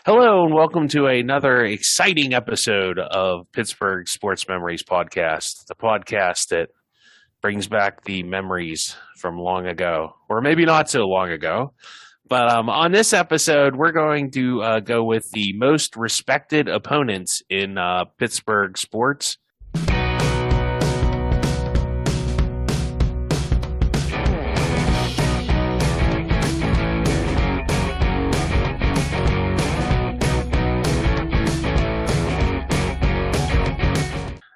Hello and welcome to another exciting episode of Pittsburgh Sports Memories podcast, the podcast that brings back the memories from long ago, or maybe not so long ago. But on this episode, we're going to go with the most respected opponents in Pittsburgh sports.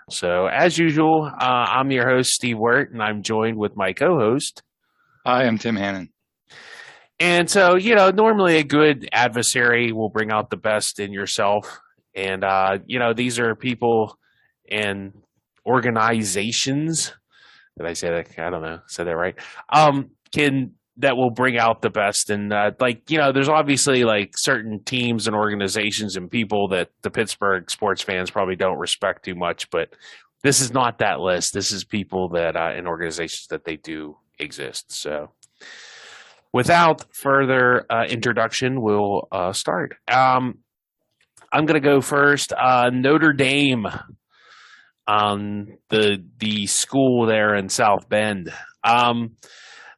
So, as usual, I'm your host, Steve Wirt, and I'm joined with my co-host. Hi, I'm Tim Hannon. And so, normally a good adversary will bring out the best in yourself. And, these are people and organizations. Did I say that? I don't know. Said that right? That will bring out the best. And, there's obviously certain teams and organizations and people that the Pittsburgh sports fans probably don't respect too much. But this is not that list. This is people that and organizations that they do exist. So without further introduction, we'll start. I'm going to go first. Notre Dame, the school there in South Bend.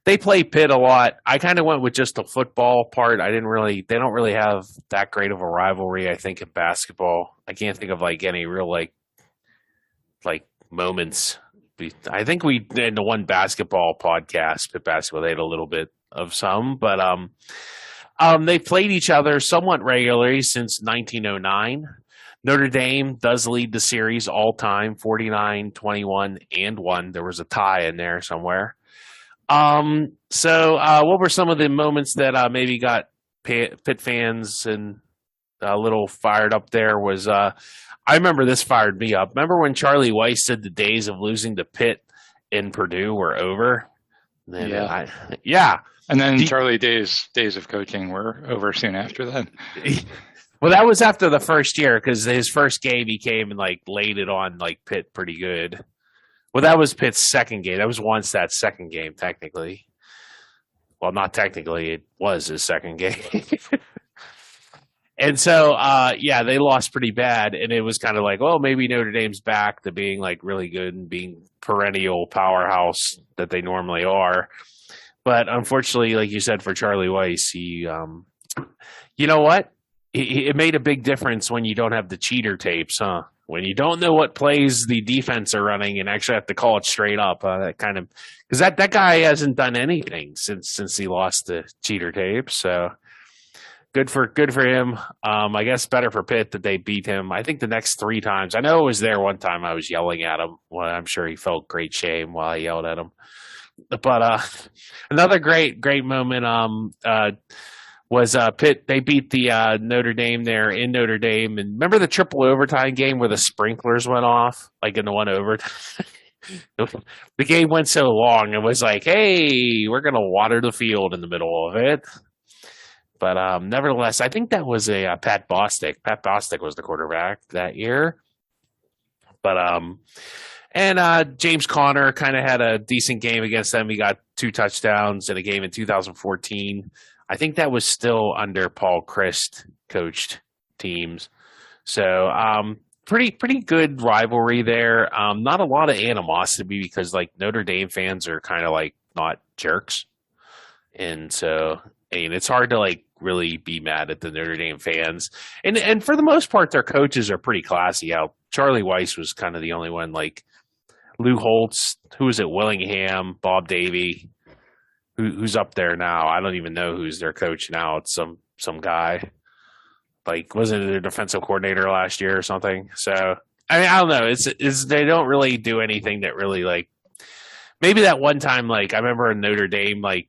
They play Pitt a lot. I kind of went with just the football part. They don't really have that great of a rivalry, I think, in basketball. I can't think of any real moments. I think we in the one basketball podcast, Pitt basketball, they had a little bit of some, but they played each other somewhat regularly since 1909. Notre Dame does lead the series all time, 49, 21, and 1. There was a tie in there somewhere. What were some of the moments that maybe got Pitt fans and a little fired up there was I remember this fired me up. Remember when Charlie Weiss said the days of losing to Pitt and Purdue were over? Yeah. And then Charlie days of coaching were over soon after that. Well, that was after the first year because his first game he came and laid it on Pitt pretty good. Well, that was Pitt's second game. That was once that second game, technically. Well, not technically. It was his second game. And so, they lost pretty bad. And it was kind of maybe Notre Dame's back to being really good and being perennial powerhouse that they normally are. But unfortunately, like you said, for Charlie Weiss, he, you know what? It made a big difference when you don't have the cheater tapes, huh? When you don't know what plays the defense are running and actually have to call it straight up, because that guy hasn't done anything since he lost the cheater tape. So good for him. I guess better for Pitt that they beat him. I think the next 3 times. I know it was there one time I was yelling at him. Well, I'm sure he felt great shame while I yelled at him. But another great moment. Was Pitt. They beat the Notre Dame there in Notre Dame. And remember the triple overtime game where the sprinklers went off, in the one overtime? The game went so long. It was hey, we're going to water the field in the middle of it. But nevertheless, I think that was a Pat Bostic. Pat Bostic was the quarterback that year. But James Conner kind of had a decent game against them. He got 2 touchdowns in a game in 2014. I think that was still under Paul Christ coached teams. So pretty good rivalry there. Not a lot of animosity because Notre Dame fans are kind of not jerks. And so it's hard to really be mad at the Notre Dame fans. And for the most part their coaches are pretty classy. Charlie Weiss was kind of the only one, Lou Holtz, who was at Willingham, Bob Davie. Who's up there now? I don't even know who's their coach now. It's some guy. Wasn't it their defensive coordinator last year or something? So I don't know. It's they don't really do anything that really maybe that one time I remember in Notre Dame I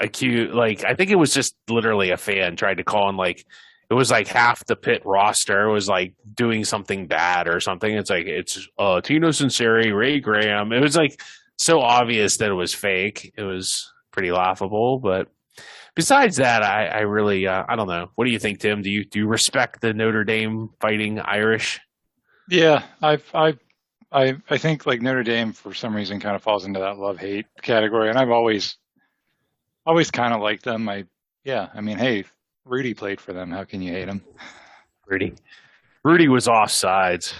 think it was just literally a fan tried to call in it was half the Pitt roster was doing something bad or something. It's Tino Sinceri, Ray Graham. It was so obvious that it was fake. It was pretty laughable, but besides that, I really I don't know. What do you think, Tim? Do you respect the Notre Dame Fighting Irish? Yeah, I think Notre Dame for some reason kind of falls into that love-hate category, and I've always kind of liked them. Hey, Rudy played for them. How can you hate him? Rudy was offsides,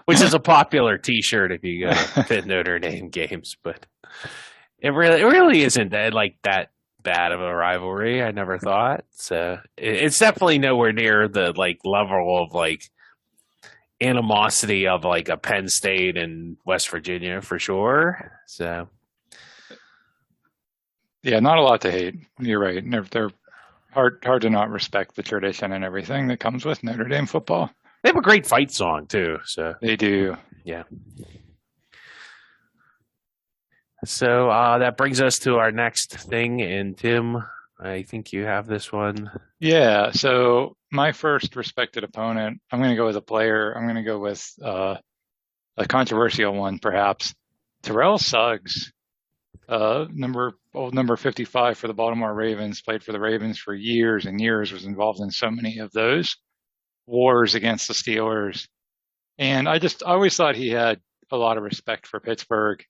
which is a popular T-shirt if you go to Notre Dame games, but it really isn't that bad of a rivalry. I never thought so. It's definitely nowhere near the level of animosity of a Penn State and West Virginia for sure. So yeah, not a lot to hate. You're right. They're hard to not respect the tradition and everything that comes with Notre Dame football. They have a great fight song too. So they do. Yeah. So that brings us to our next thing, and Tim, I think you have this one. Yeah. So my first respected opponent, I'm going to go with a player. I'm going to go with a controversial one, perhaps. Terrell Suggs, number 55 for the Baltimore Ravens, played for the Ravens for years and years, was involved in so many of those wars against the Steelers. And I always thought he had a lot of respect for Pittsburgh.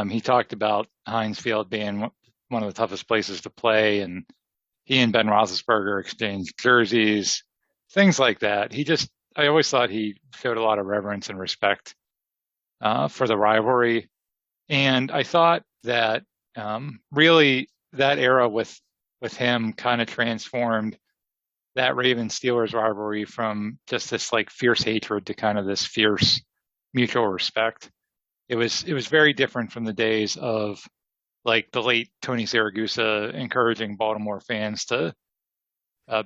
He talked about Heinz Field being one of the toughest places to play, and he and Ben Roethlisberger exchanged jerseys, things like that. I always thought he showed a lot of reverence and respect for the rivalry. And I thought that really that era with him kind of transformed that Ravens-Steelers rivalry from just this fierce hatred to kind of this fierce mutual respect. It was very different from the days of the late Tony Siragusa encouraging Baltimore fans to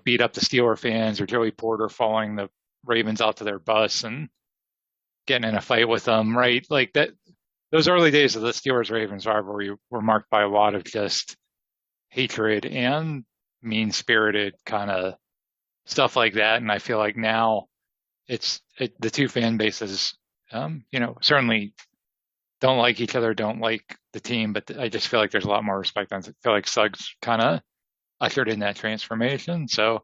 beat up the Steeler fans, or Joey Porter following the Ravens out to their bus and getting in a fight with them, right? Those early days of the Steelers-Ravens rivalry were marked by a lot of just hatred and mean-spirited kind of stuff like that. And I feel like now the two fan bases, certainly don't like each other, don't like the team, but I just feel like there's a lot more respect. I feel like Suggs kind of ushered in that transformation. So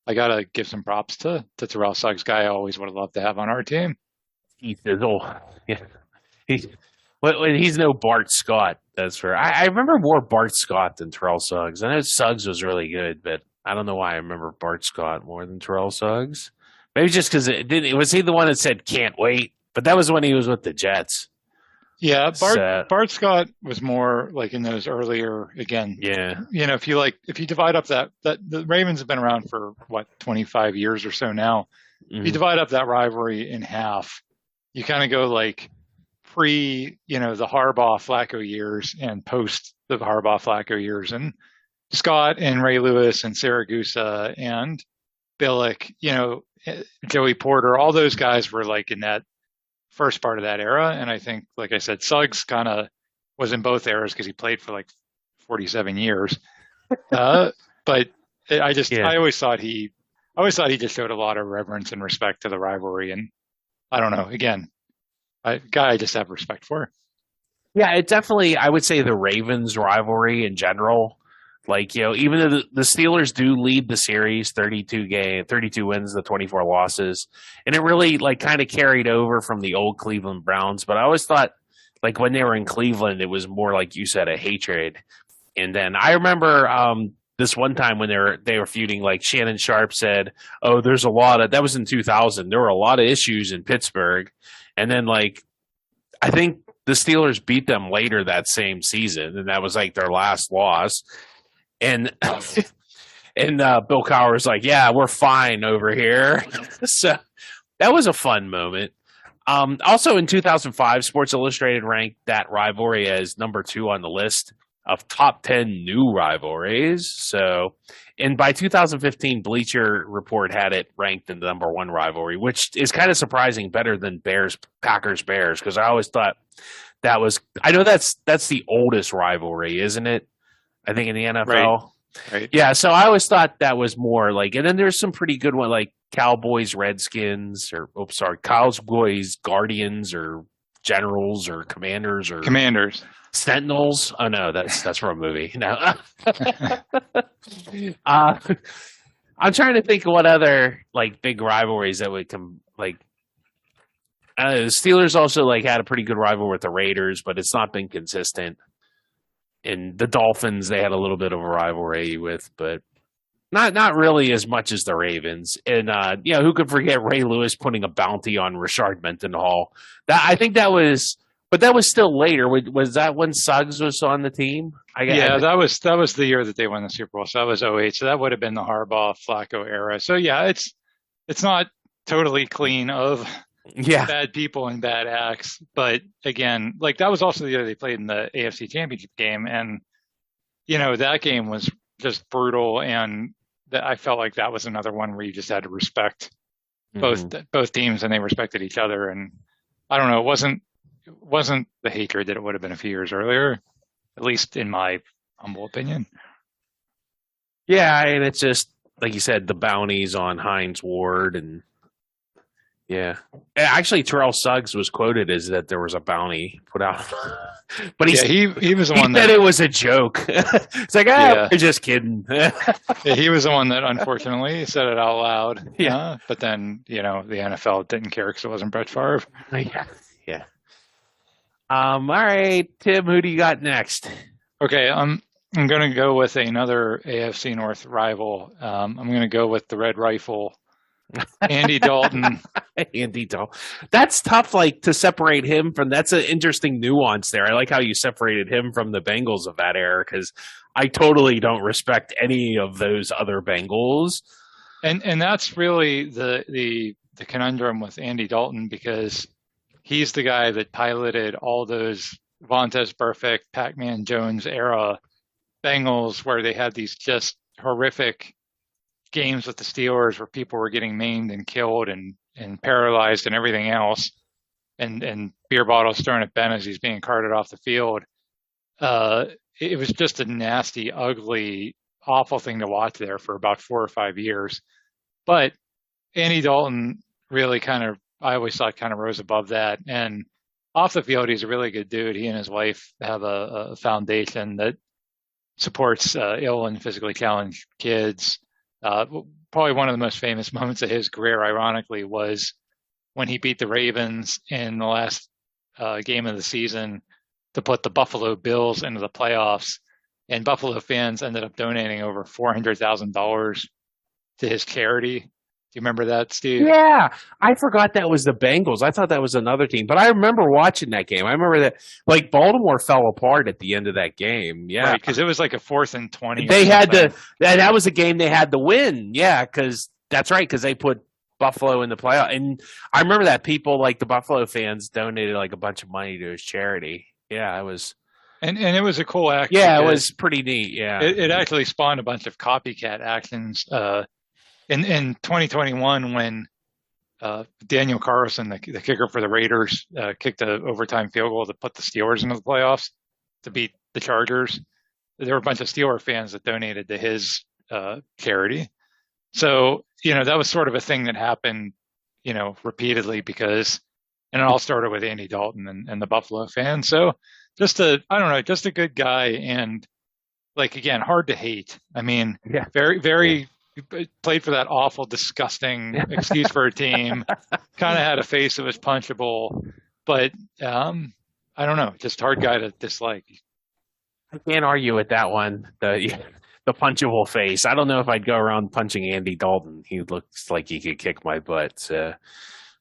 I got to give some props to Terrell Suggs, guy I always would have loved to have on our team. He's no Bart Scott, that's for. I remember more Bart Scott than Terrell Suggs. I know Suggs was really good, but I don't know why I remember Bart Scott more than Terrell Suggs. Maybe just because was he the one that said "can't wait"? But that was when he was with the Jets. Yeah, Bart Scott was more in those earlier, again. Yeah. If you divide up that the Ravens have been around for 25 years or so now. Mm-hmm. If you divide up that rivalry in half, you kind of go pre, the Harbaugh-Flacco years and post the Harbaugh-Flacco years, and Scott and Ray Lewis and Siragusa and Billick, Joey Porter, all those guys were in that first part of that era. And I think, like I said, Suggs kind of was in both eras because he played for 47 years. But I always thought he just showed a lot of reverence and respect to the rivalry. And I don't know, again, guy I just have respect for. Yeah, it definitely, I would say the Ravens rivalry in general, even though the Steelers do lead the series 32 wins, the 24 losses, and it really kind of carried over from the old Cleveland Browns. But I always thought when they were in Cleveland, it was more like you said, a hatred. And then I remember this one time when they were feuding, Shannon Sharp said, "Oh, there's a lot of," that was in 2000. There were a lot of issues in Pittsburgh, and then I think the Steelers beat them later that same season, and that was their last loss. And Bill Cowher was like, "Yeah, we're fine over here." So that was a fun moment. Also in 2005, Sports Illustrated ranked that rivalry as number 2 on the list of top 10 new rivalries. So, and by 2015, Bleacher Report had it ranked in the number 1 rivalry, which is kind of surprising, better than Packers, because I always thought that was. I know that's the oldest rivalry, isn't it? I think in the NFL. Right. Yeah, so I always thought that was more and then there's some pretty good one Cowboys, Redskins, Cowboys, Guardians, or Generals, or Commanders, or Commanders. Sentinels. Oh no, that's from a movie. No. I'm trying to think of what other big rivalries that would come the Steelers also had a pretty good rivalry with the Raiders, but it's not been consistent. and the Dolphins they had a little bit of a rivalry with, but not really as much as the Ravens. And who could forget Ray Lewis putting a bounty on Rashard Mendenhall? I think that was, but that was still later. Was that when Suggs was on the team? That was the year that they won the Super Bowl. So that was '08. So that would have been the Harbaugh Flacco era. So yeah, it's not totally clean of bad people and bad acts. But again, like that was also the year they played in the AFC Championship game, and that game was just brutal. And I felt like that was another one where you just had to respect both teams, and they respected each other. And I don't know, it wasn't the hatred that it would have been a few years earlier, at least in my humble opinion. Yeah, and it's just like you said, the bounties on Hines Ward, and actually Terrell Suggs was quoted as that there was a bounty put out, but he was the one that said it was a joke. It's like, we're just kidding. He was the one that unfortunately said it out loud. But then the NFL didn't care because it wasn't Brett Favre. Yeah. All right, Tim, who do you got next? Okay, I'm going to go with another AFC North rival. I'm going to go with the Red Rifle, Andy Dalton. Andy Dalton. That's tough, like, to separate him from. That's an interesting nuance there. I like how you separated him from the Bengals of that era, because I totally don't respect any of those other Bengals. And that's really the conundrum with Andy Dalton, because he's the guy that piloted all those Vontaze Burfict, Pac-Man Jones era Bengals, where they had these just horrific games with the Steelers where people were getting maimed and killed and paralyzed and everything else, and beer bottles thrown at Ben as he's being carted off the field. It was just a nasty, ugly, awful thing to watch there for about 4 or 5 years. But Andy Dalton really I always thought kind of rose above that. And off the field, he's a really good dude. He and his wife have a foundation that supports ill and physically challenged kids. Probably one of the most famous moments of his career, ironically, was when he beat the Ravens in the last game of the season to put the Buffalo Bills into the playoffs. And Buffalo fans ended up donating over $400,000 to his charity. Do you remember that, Steve? Yeah, I forgot that was the Bengals. I thought that was another team, but I remember watching that game. I remember that, like, Baltimore fell apart at the end of that game. Yeah, because it was like a 4th and 20. They had to. That was a game they had to win. Yeah, because that's right. Because they put Buffalo in the playoff, and I remember that people like the Buffalo fans donated like a bunch of money to his charity. Yeah, it was. And it was a cool act. Yeah, it was pretty neat. Yeah, it actually spawned a bunch of copycat actions. In 2021, when Daniel Carlson, the kicker for the Raiders, kicked an overtime field goal to put the Steelers into the playoffs to beat the Chargers, there were a bunch of Steeler fans that donated to his charity. So, that was sort of a thing that happened, repeatedly, because, and it all started with Andy Dalton and the Buffalo fans. So just a good guy, and, like, again, hard to hate. I mean, very, very played for that awful, disgusting excuse for a team, kind of had a face that was punchable, but I don't know, just hard guy to dislike. I can't argue with that one. The punchable face. I don't know if I'd go around punching Andy Dalton. He looks like he could kick my butt.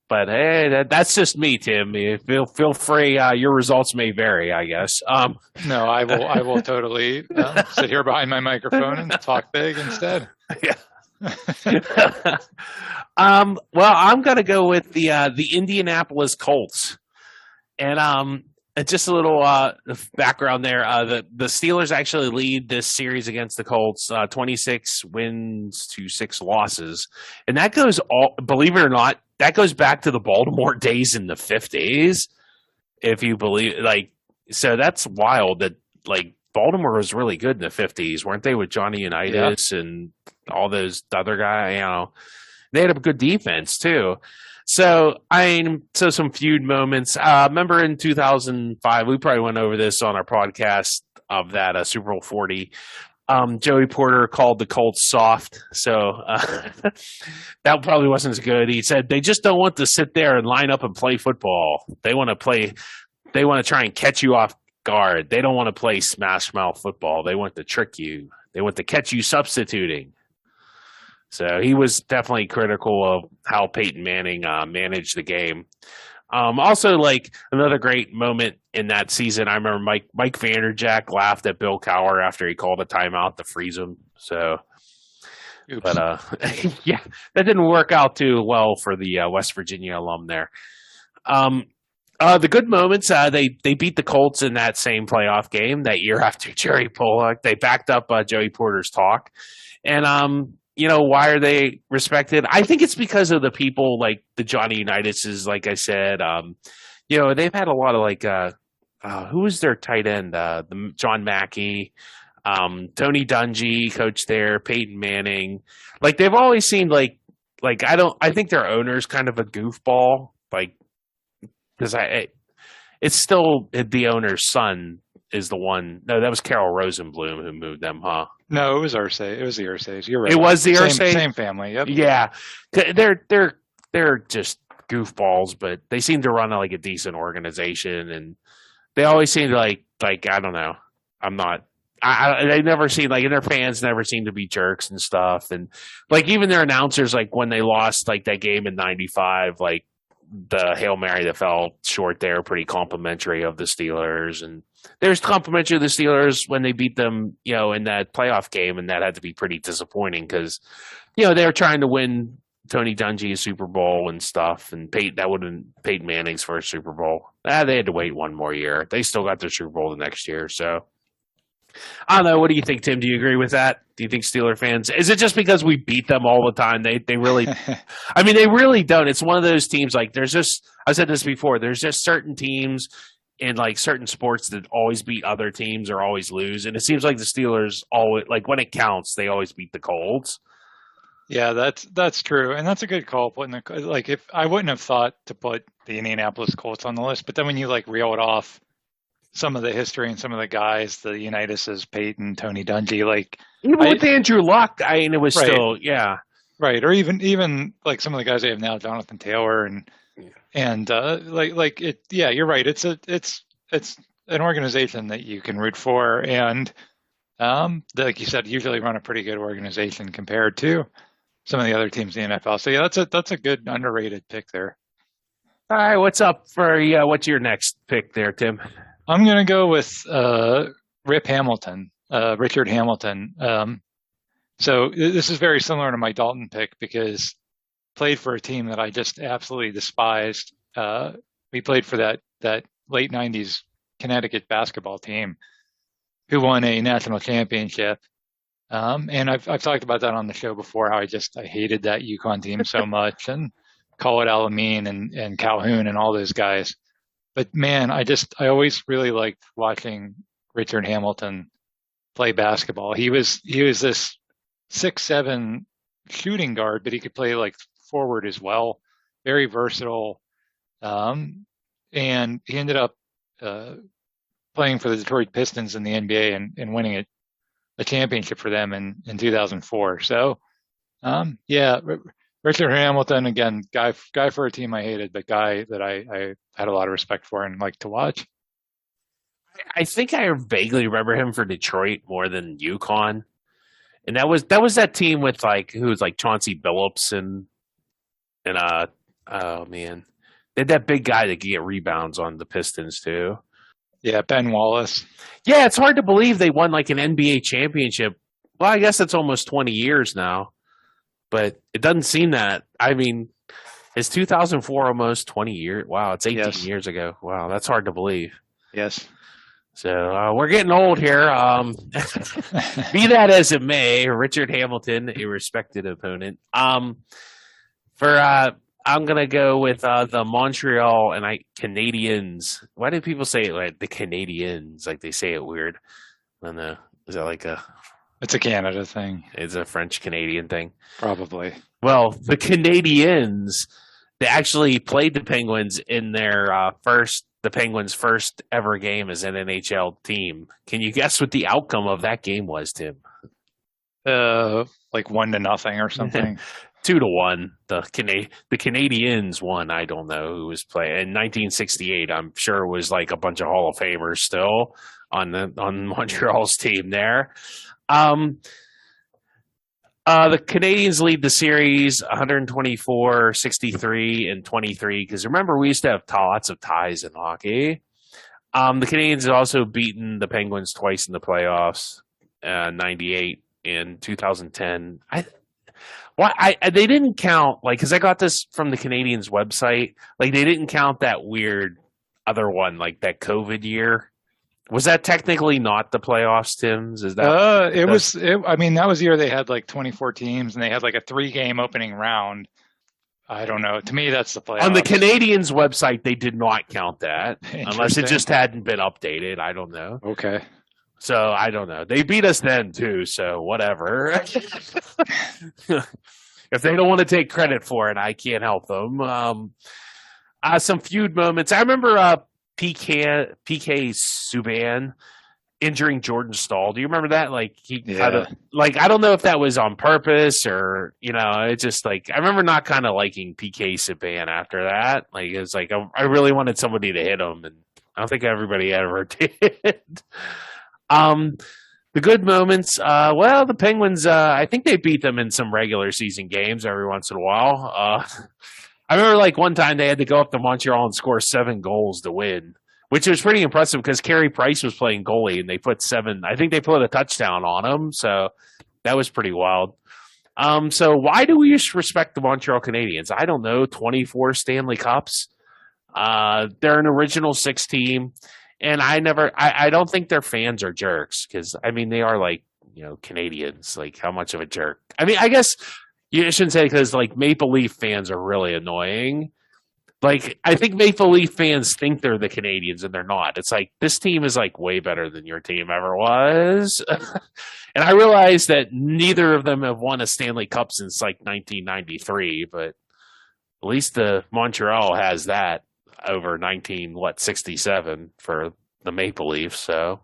But hey, that's just me, Tim. Feel free. Your results may vary, I guess. No, I will totally sit here behind my microphone and talk big instead. Yeah. Well, I'm gonna go with the Indianapolis Colts, and just a little background there. The Steelers actually lead this series against the Colts, 26 wins to 6 losses, and that goes believe it or not, that goes back to the Baltimore days in the 50s, if you believe. Like, so that's wild that, like, Baltimore was really good in the 50s, weren't they, with Johnny Unitas and all those other guys? They had a good defense too. So some feud moments. Remember in 2005, we probably went over this on our podcast of that Super Bowl 40. Joey Porter called the Colts soft, so that probably wasn't as good. He said they just don't want to sit there and line up and play football. They want to play. They want to try and catch you off guard. They don't want to play smash mouth football. They want to trick you. They want to catch you substituting. So he was definitely critical of how Peyton Manning managed the game. Also, like another great moment in that season, I remember Mike Vanderjagt laughed at Bill Cowher after he called a timeout to freeze him. So, Oops. but yeah, that didn't work out too well for the West Virginia alum there. The good moments, they beat the Colts in that same playoff game that year after Jerry Pollock. They backed up Joey Porter's talk, and why are they respected? I think it's because of the people like the Johnny United's, like I said. They've had a lot of like who was their tight end? The John Mackey, Tony Dungy coached there, Peyton Manning. Like they've always seemed like I think their owner's kind of a goofball, like because it's still the owner's son is the one. No, that was Carol Rosenblum who moved them, huh? No, it was Irsay. It was the Irsays. You're right. It was the Irsay? Same family. Yep. Yeah, they're just goofballs, but they seem to run like a decent organization, and they always seem to like I don't know. I'm not. They never seem like, and their fans never seem to be jerks and stuff, and like even their announcers, like when they lost like that game in '95, like the Hail Mary that fell short there, pretty complimentary of the Steelers, and there's complimentary of the Steelers when they beat them, in that playoff game, and that had to be pretty disappointing because, they were trying to win Tony Dungy a Super Bowl and stuff, and Peyton Manning's first Super Bowl. They had to wait one more year. They still got their Super Bowl the next year, so I don't know. What do you think, Tim? Do you agree with that? Do you think Steeler fans? Is it just because we beat them all the time? They really, I mean, they really don't. It's one of those teams. Like there's just, I said this before. There's just certain teams in like certain sports that always beat other teams or always lose, and it seems like the Steelers always, like when it counts, they always beat the Colts. Yeah, that's true, and that's a good call. If I wouldn't have thought to put the Indianapolis Colts on the list, but then when you like reel it off, some of the history and some of the guys, the United's, Peyton, Tony Dungy, like even with Andrew Luck, it was right, still right, or even like some of the guys they have now, Jonathan Taylor and you're right. It's an organization that you can root for, and like you said, usually run a pretty good organization compared to some of the other teams in the NFL. So yeah, that's a good underrated pick there. All right, what's up for what's your next pick there, Tim? I'm going to go with Richard Hamilton. So this is very similar to my Dalton pick because played for a team that I just absolutely despised. We played for that late 90s Connecticut basketball team who won a national championship. And I've talked about that on the show before, how I hated that UConn team so much, and Khalid Al-Amin and Calhoun and all those guys. But man, I always really liked watching Richard Hamilton play basketball. He was this 6'7" shooting guard, but he could play like forward as well. Very versatile. And he ended up playing for the Detroit Pistons in the NBA and winning a championship for them in 2004. So, Richard Hamilton, again, guy for a team I hated, but guy that I had a lot of respect for and liked to watch. I think I vaguely remember him for Detroit more than UConn. And that was that team with who was Chauncey Billups and oh man, they had that big guy that could get rebounds on the Pistons too. Yeah, Ben Wallace. Yeah, it's hard to believe they won an NBA championship. Well, I guess it's almost 20 years now, but it doesn't seem that. I mean, it's 2004, almost 20 years. Wow, it's 18 years ago. Wow, that's hard to believe. Yes. So we're getting old here. Be that as it may, Richard Hamilton, a respected opponent. I'm gonna go with the Montreal Canadiens. Why do people say it like the Canadiens? Like they say it weird. I don't know. Is that It's a Canada thing. It's a French Canadian thing. Probably. Well, the Canadiens, they actually played the Penguins in the Penguins' first ever game as an NHL team. Can you guess what the outcome of that game was, Tim? 1-0 or something. 2-1. The Canadians won. I don't know who was playing in 1968. I'm sure it was like a bunch of Hall of Famers still on Montreal's team there. The Canadians lead the series 124, 63, and 23. Because remember, we used to have lots of ties in hockey. The Canadians have also beaten the Penguins twice in the playoffs, 98 and 2010. They didn't count, like, because I got this from the Canadians website. Like, they didn't count that weird other one, like that COVID year. Was that technically not the playoffs, Tim's? Is that? I mean, that was the year they had like 24 teams and they had like a 3-game opening round. I don't know. To me, that's the playoffs. On the Canadians website, they did not count that unless it just hadn't been updated. I don't know. Okay. So I don't know. They beat us then too, so whatever. If they don't want to take credit for it, I can't help them. Some feud moments. I remember PK Subban injuring Jordan Staal. Do you remember that? Like I don't know if that was on purpose or it's just like I remember not kind of liking PK Subban after that. Like it's like I really wanted somebody to hit him, and I don't think everybody ever did. The good moments, the Penguins, I think they beat them in some regular season games every once in a while. I remember like one time they had to go up to Montreal and score 7 goals to win, which was pretty impressive because Carey Price was playing goalie and they put 7. I think they put a touchdown on him, so that was pretty wild. So why do we respect the Montreal Canadiens? I don't know. 24 Stanley Cups. They're an original 6 team. And I don't think their fans are jerks because, I mean, they are like, Canadians. Like, how much of a jerk? I mean, I guess you shouldn't say because, like, Maple Leaf fans are really annoying. Like, I think Maple Leaf fans think they're the Canadians and they're not. It's like, this team is, like, way better than your team ever was. And I realize that neither of them have won a Stanley Cup since, like, 1993, but at least the Montreal has that. Over 67 for the Maple Leafs. So,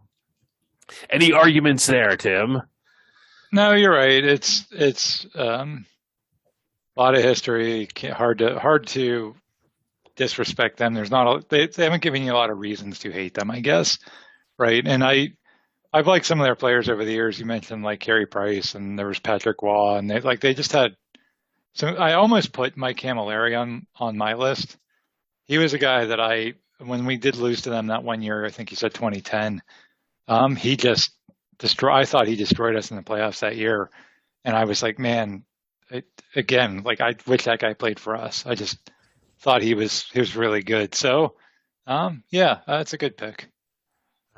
any arguments there, Tim? No, you're right. It's a lot of history. Hard to disrespect them. There's not they haven't given you a lot of reasons to hate them, I guess, right? And I've liked some of their players over the years. You mentioned like Carey Price, and there was Patrick Waugh, and they just had. So I almost put Mike Camilleri on my list. He was a guy that when we did lose to them that one year, I think he said 2010, he just I thought he destroyed us in the playoffs that year. And I was like, man, I wish that guy played for us. I just thought he was really good. So, that's a good pick.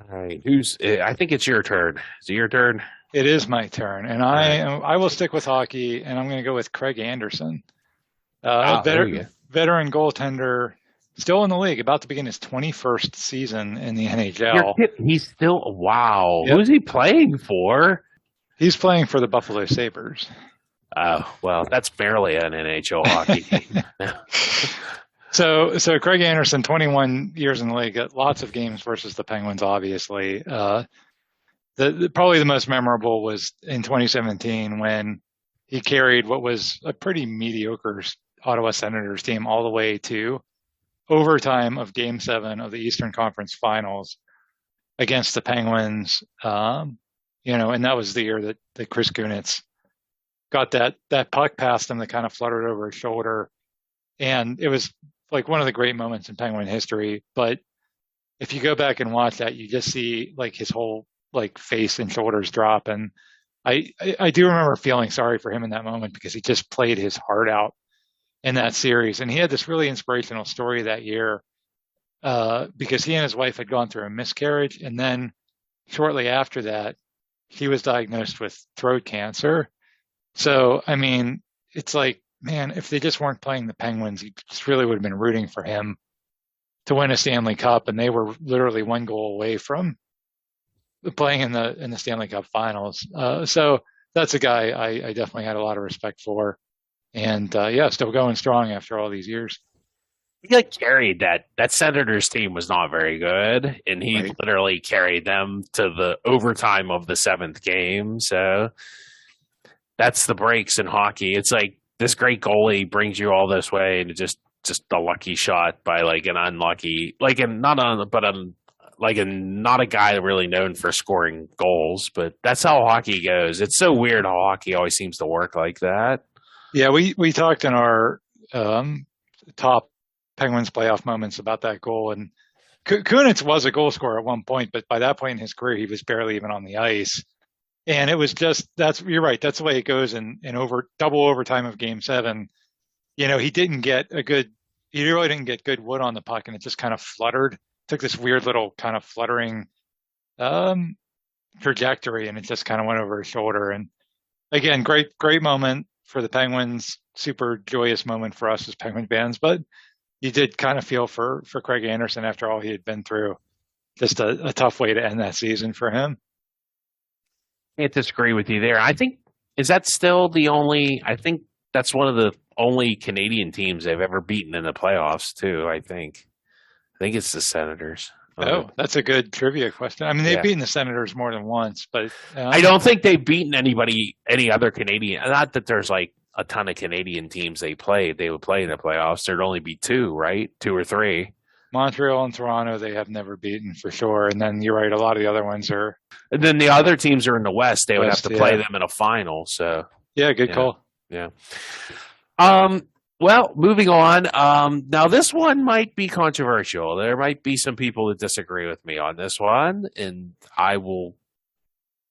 All right. I think it's your turn. Is it your turn? It is my turn. And I will stick with hockey, and I'm going to go with Craig Anderson. Veteran goaltender. Still in the league, about to begin his 21st season in the NHL. He's still, wow. Yep. Who's he playing for? He's playing for the Buffalo Sabres. Oh, well, that's barely an NHL hockey team. So Craig Anderson, 21 years in the league, got lots of games versus the Penguins, obviously. Probably the most memorable was in 2017 when he carried what was a pretty mediocre Ottawa Senators team all the way to overtime of Game 7 of the Eastern Conference Finals against the Penguins. And that was the year that Chris Kunitz got that puck past him that kind of fluttered over his shoulder. And it was like one of the great moments in Penguin history. But if you go back and watch that, you just see like his whole like face and shoulders drop. And I do remember feeling sorry for him in that moment because he just played his heart out in that series. And he had this really inspirational story that year because he and his wife had gone through a miscarriage. And then shortly after that, he was diagnosed with throat cancer. So, I mean, it's like, man, if they just weren't playing the Penguins, you just really would have been rooting for him to win a Stanley Cup. And they were literally one goal away from playing in the Stanley Cup finals. So that's a guy I definitely had a lot of respect for. And still going strong after all these years. He carried that Senators team was not very good, and he literally carried them to the overtime of the 7th game. So that's the breaks in hockey. It's like this great goalie brings you all this way, and it just a lucky shot by like an unlucky, like a not on, but like a not a guy really known for scoring goals. But that's how hockey goes. It's so weird how hockey always seems to work like that. Yeah, we talked in our top Penguins playoff moments about that goal, and Kunitz was a goal scorer at one point, but by that point in his career, he was barely even on the ice. And it was just you're right. That's the way it goes in over double overtime of Game 7. He didn't get he really didn't get good wood on the puck, and it just kind of fluttered. Took this weird little kind of fluttering trajectory, and it just kind of went over his shoulder. And again, great moment for the Penguins. Super joyous moment for us as Penguin fans, but you did kind of feel for Craig Anderson after all he had been through. Just a tough way to end that season for him. Can't disagree with you there. I think is that still the only. I think that's one of the only Canadian teams they've ever beaten in the playoffs too. I think it's the Senators. Oh, that's a good trivia question. I mean, they've beaten the Senators more than once, but I don't think they've beaten any other Canadian. Not that there's like a ton of Canadian teams they would play in the playoffs. There'd only be two, right? Two or three. Montreal and Toronto, they have never beaten for sure. And then you're right, a lot of the other ones are. And then the other teams are in the West. They would have to play them in a final. So yeah, good call. Yeah. Well, moving on. Now this one might be controversial. There might be some people that disagree with me on this one, and I will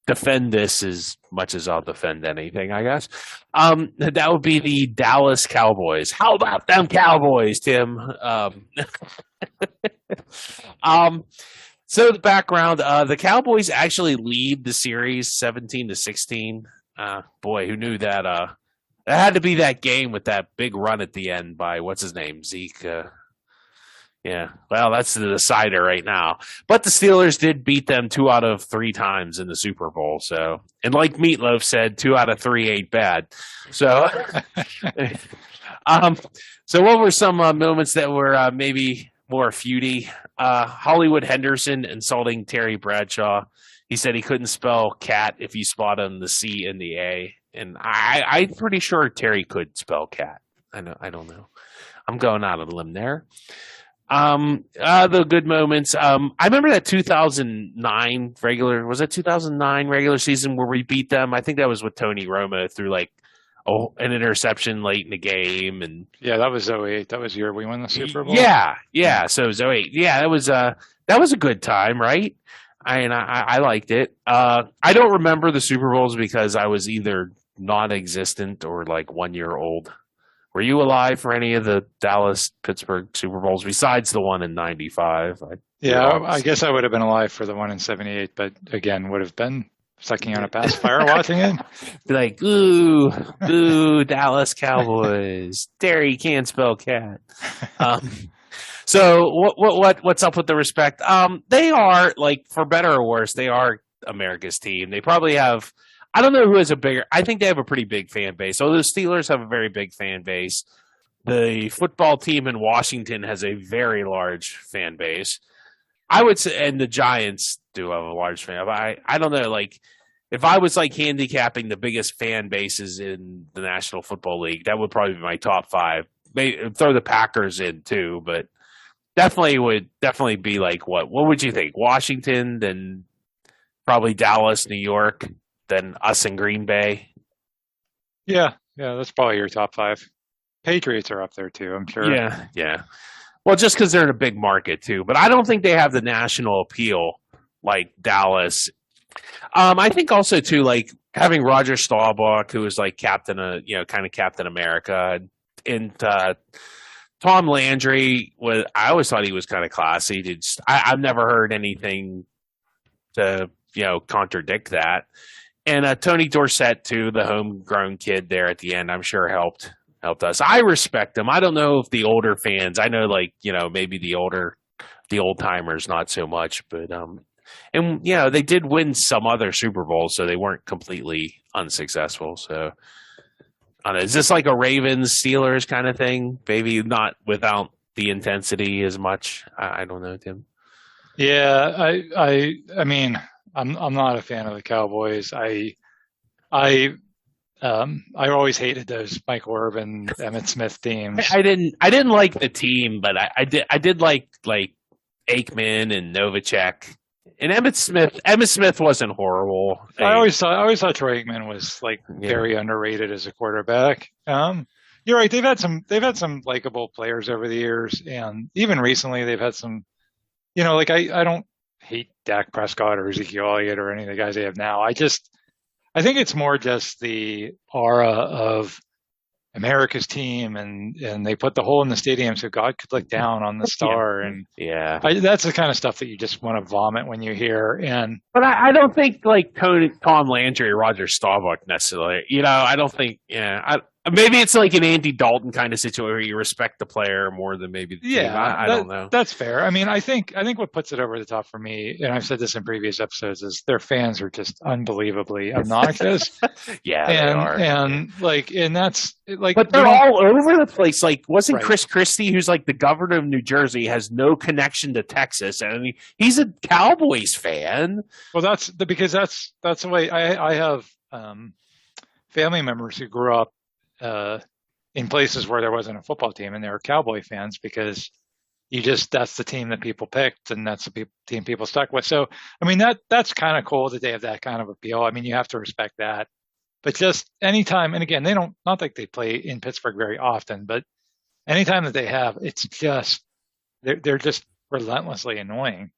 defend this as much as I'll defend anything, I guess. That would be the Dallas Cowboys. How about them Cowboys, Tim? So the background, the Cowboys actually lead the series 17-16. Boy, who knew that? That had to be that game with that big run at the end by what's his name, Zeke. Yeah, well, that's the decider right now. But the Steelers did beat them 2 out of 3 times in the Super Bowl. So, and like Meatloaf said, 2 out of 3 ain't bad. So, so what were some moments that were maybe more feudy? Hollywood Henderson insulting Terry Bradshaw. He said he couldn't spell cat if you spot on the C and the A. And I'm pretty sure Terry could spell cat. I don't know. I'm going out on a limb there. The good moments. I remember that 2009 regular season where we beat them. I think that was with Tony Romo through like an interception late in the game, and yeah, that was 2008. That was the year we won the Super Bowl. Yeah. So it was 2008. Yeah, that was a good time, right? I liked it. I don't remember the Super Bowls because I was either non-existent or like 1 year old. Were you alive for any of the Dallas-Pittsburgh Super Bowls besides the one in 95? I guess I would have been alive for the one in 78, but again, would have been sucking on a pacifier watching it. Be like, ooh, Dallas Cowboys. Terry can't spell cat. So what's up with the respect? They are, like, for better or worse, they are America's team. They probably have. I don't know who has a bigger. I think they have a pretty big fan base. So the Steelers have a very big fan base. The football team in Washington has a very large fan base. I would say, and the Giants do have a large fan. I don't know. Like, if I was like handicapping the biggest fan bases in the National Football League, that would probably be my top 5. Maybe throw the Packers in too, but would be like what? What would you think? Washington, then probably Dallas, New York. Than us in Green Bay. Yeah, that's probably your top 5. Patriots are up there too, I'm sure. Yeah. Well, just because they're in a big market too, but I don't think they have the national appeal like Dallas. I think also too, like having Roger Staubach, who was like Captain America, and Tom Landry was. I always thought he was kind of classy. I've never heard anything to contradict that. And Tony Dorsett, too, the homegrown kid there at the end, I'm sure helped us. I respect him. I don't know if the older fans, I know, like, maybe the old timers, not so much. But, and, they did win some other Super Bowls, so they weren't completely unsuccessful. So, I don't know, is this like a Ravens Steelers kind of thing? Maybe not without the intensity as much. I don't know, Tim. Yeah, I mean, I'm not a fan of the Cowboys. I I always hated those Michael Irvin, Emmitt Smith teams. I didn't like the team, but I did like Aikman and Novacek. And Emmitt Smith wasn't horrible. I always thought Troy Aikman was like very underrated as a quarterback. You're right. They've had some likable players over the years, and even recently they've had some. Like I don't hate Dak Prescott or Ezekiel Elliott or any of the guys they have now. I think it's more just the aura of America's team, and they put the hole in the stadium so God could look down on the star, and that's the kind of stuff that you just want to vomit when you hear. But I don't think like Tom Landry or Roger Staubach necessarily. I don't think. Maybe it's like an Andy Dalton kind of situation where you respect the player more than maybe the team. I don't know. That's fair. I mean, I think what puts it over the top for me, and I've said this in previous episodes, is their fans are just unbelievably obnoxious. They are. And that's like, but they're all over the place. Like, wasn't Chris Christie, who's like the governor of New Jersey, has no connection to Texas, and he's a Cowboys fan. Well, because that's the way I have family members who grew up in places where there wasn't a football team, and they were Cowboy fans because that's the team that people picked, and that's the team people stuck with. So, I mean, that's kind of cool that they have that kind of appeal. I mean, you have to respect that. But just anytime, and again, not like they play in Pittsburgh very often, but anytime that they have, it's just, they're just relentlessly annoying.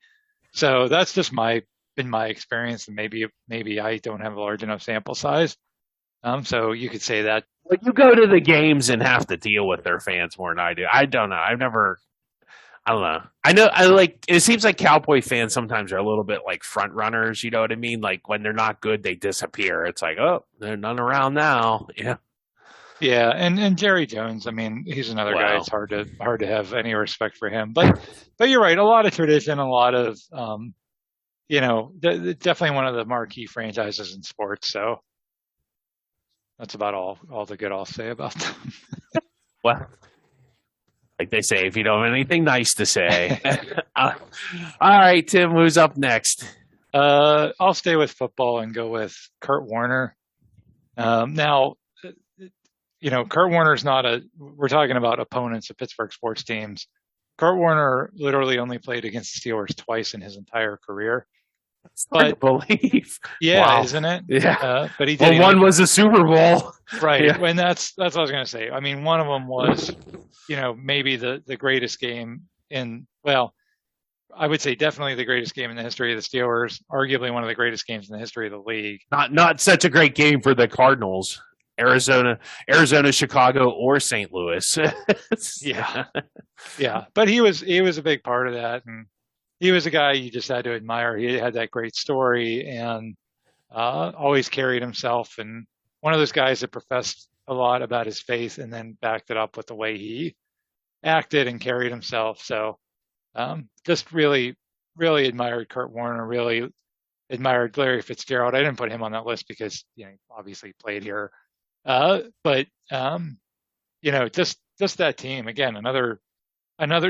So that's just been my experience, and maybe I don't have a large enough sample size. So you could say that. But you go to the games and have to deal with their fans more than I do. I don't know. I don't know. It seems like Cowboy fans sometimes are a little bit like front runners. You know what I mean? Like when they're not good, they disappear. It's like, oh, there's none around now. Yeah. Yeah. And Jerry Jones, I mean, he's another guy. It's hard to have any respect for him, but you're right. A lot of tradition, a lot of, definitely one of the marquee franchises in sports. So that's about all the good I'll say about them. Well, like they say, if you don't have anything nice to say. All right, Tim, who's up next? I'll stay with football and go with Kurt Warner. Now, Kurt Warner's we're talking about opponents of Pittsburgh sports teams. Kurt Warner literally only played against the Steelers twice in his entire career. It's hard to believe. Yeah, wow. Isn't it? Yeah. But he did. One was a Super Bowl. Right. Yeah. And that's what I was going to say. I mean, one of them was, maybe the greatest game I would say definitely the greatest game in the history of the Steelers, arguably one of the greatest games in the history of the league. Not such a great game for the Cardinals. Arizona, Chicago, or St. Louis. Yeah. Yeah. But he was a big part of that, and he was a guy you just had to admire. He had that great story and always carried himself, and one of those guys that professed a lot about his faith and then backed it up with the way he acted and carried himself. So just really, really admired Kurt Warner, really admired Larry Fitzgerald. I didn't put him on that list because he obviously played here. But just that team, again, another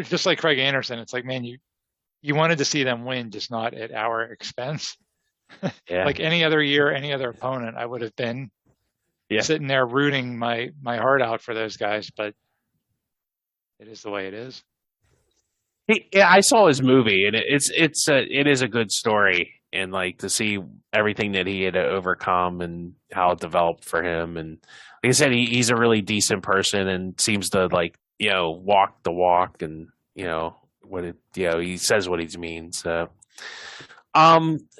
just like Craig Anderson, it's like, man, you wanted to see them win, just not at our expense. Yeah. Like any other year, any other opponent, I would have been sitting there rooting my heart out for those guys, but it is the way it is. I saw his movie, and it is a good story, and like to see everything that he had to overcome and how it developed for him. And like I said, he's a really decent person and seems to walk the walk, and he says what he means. So,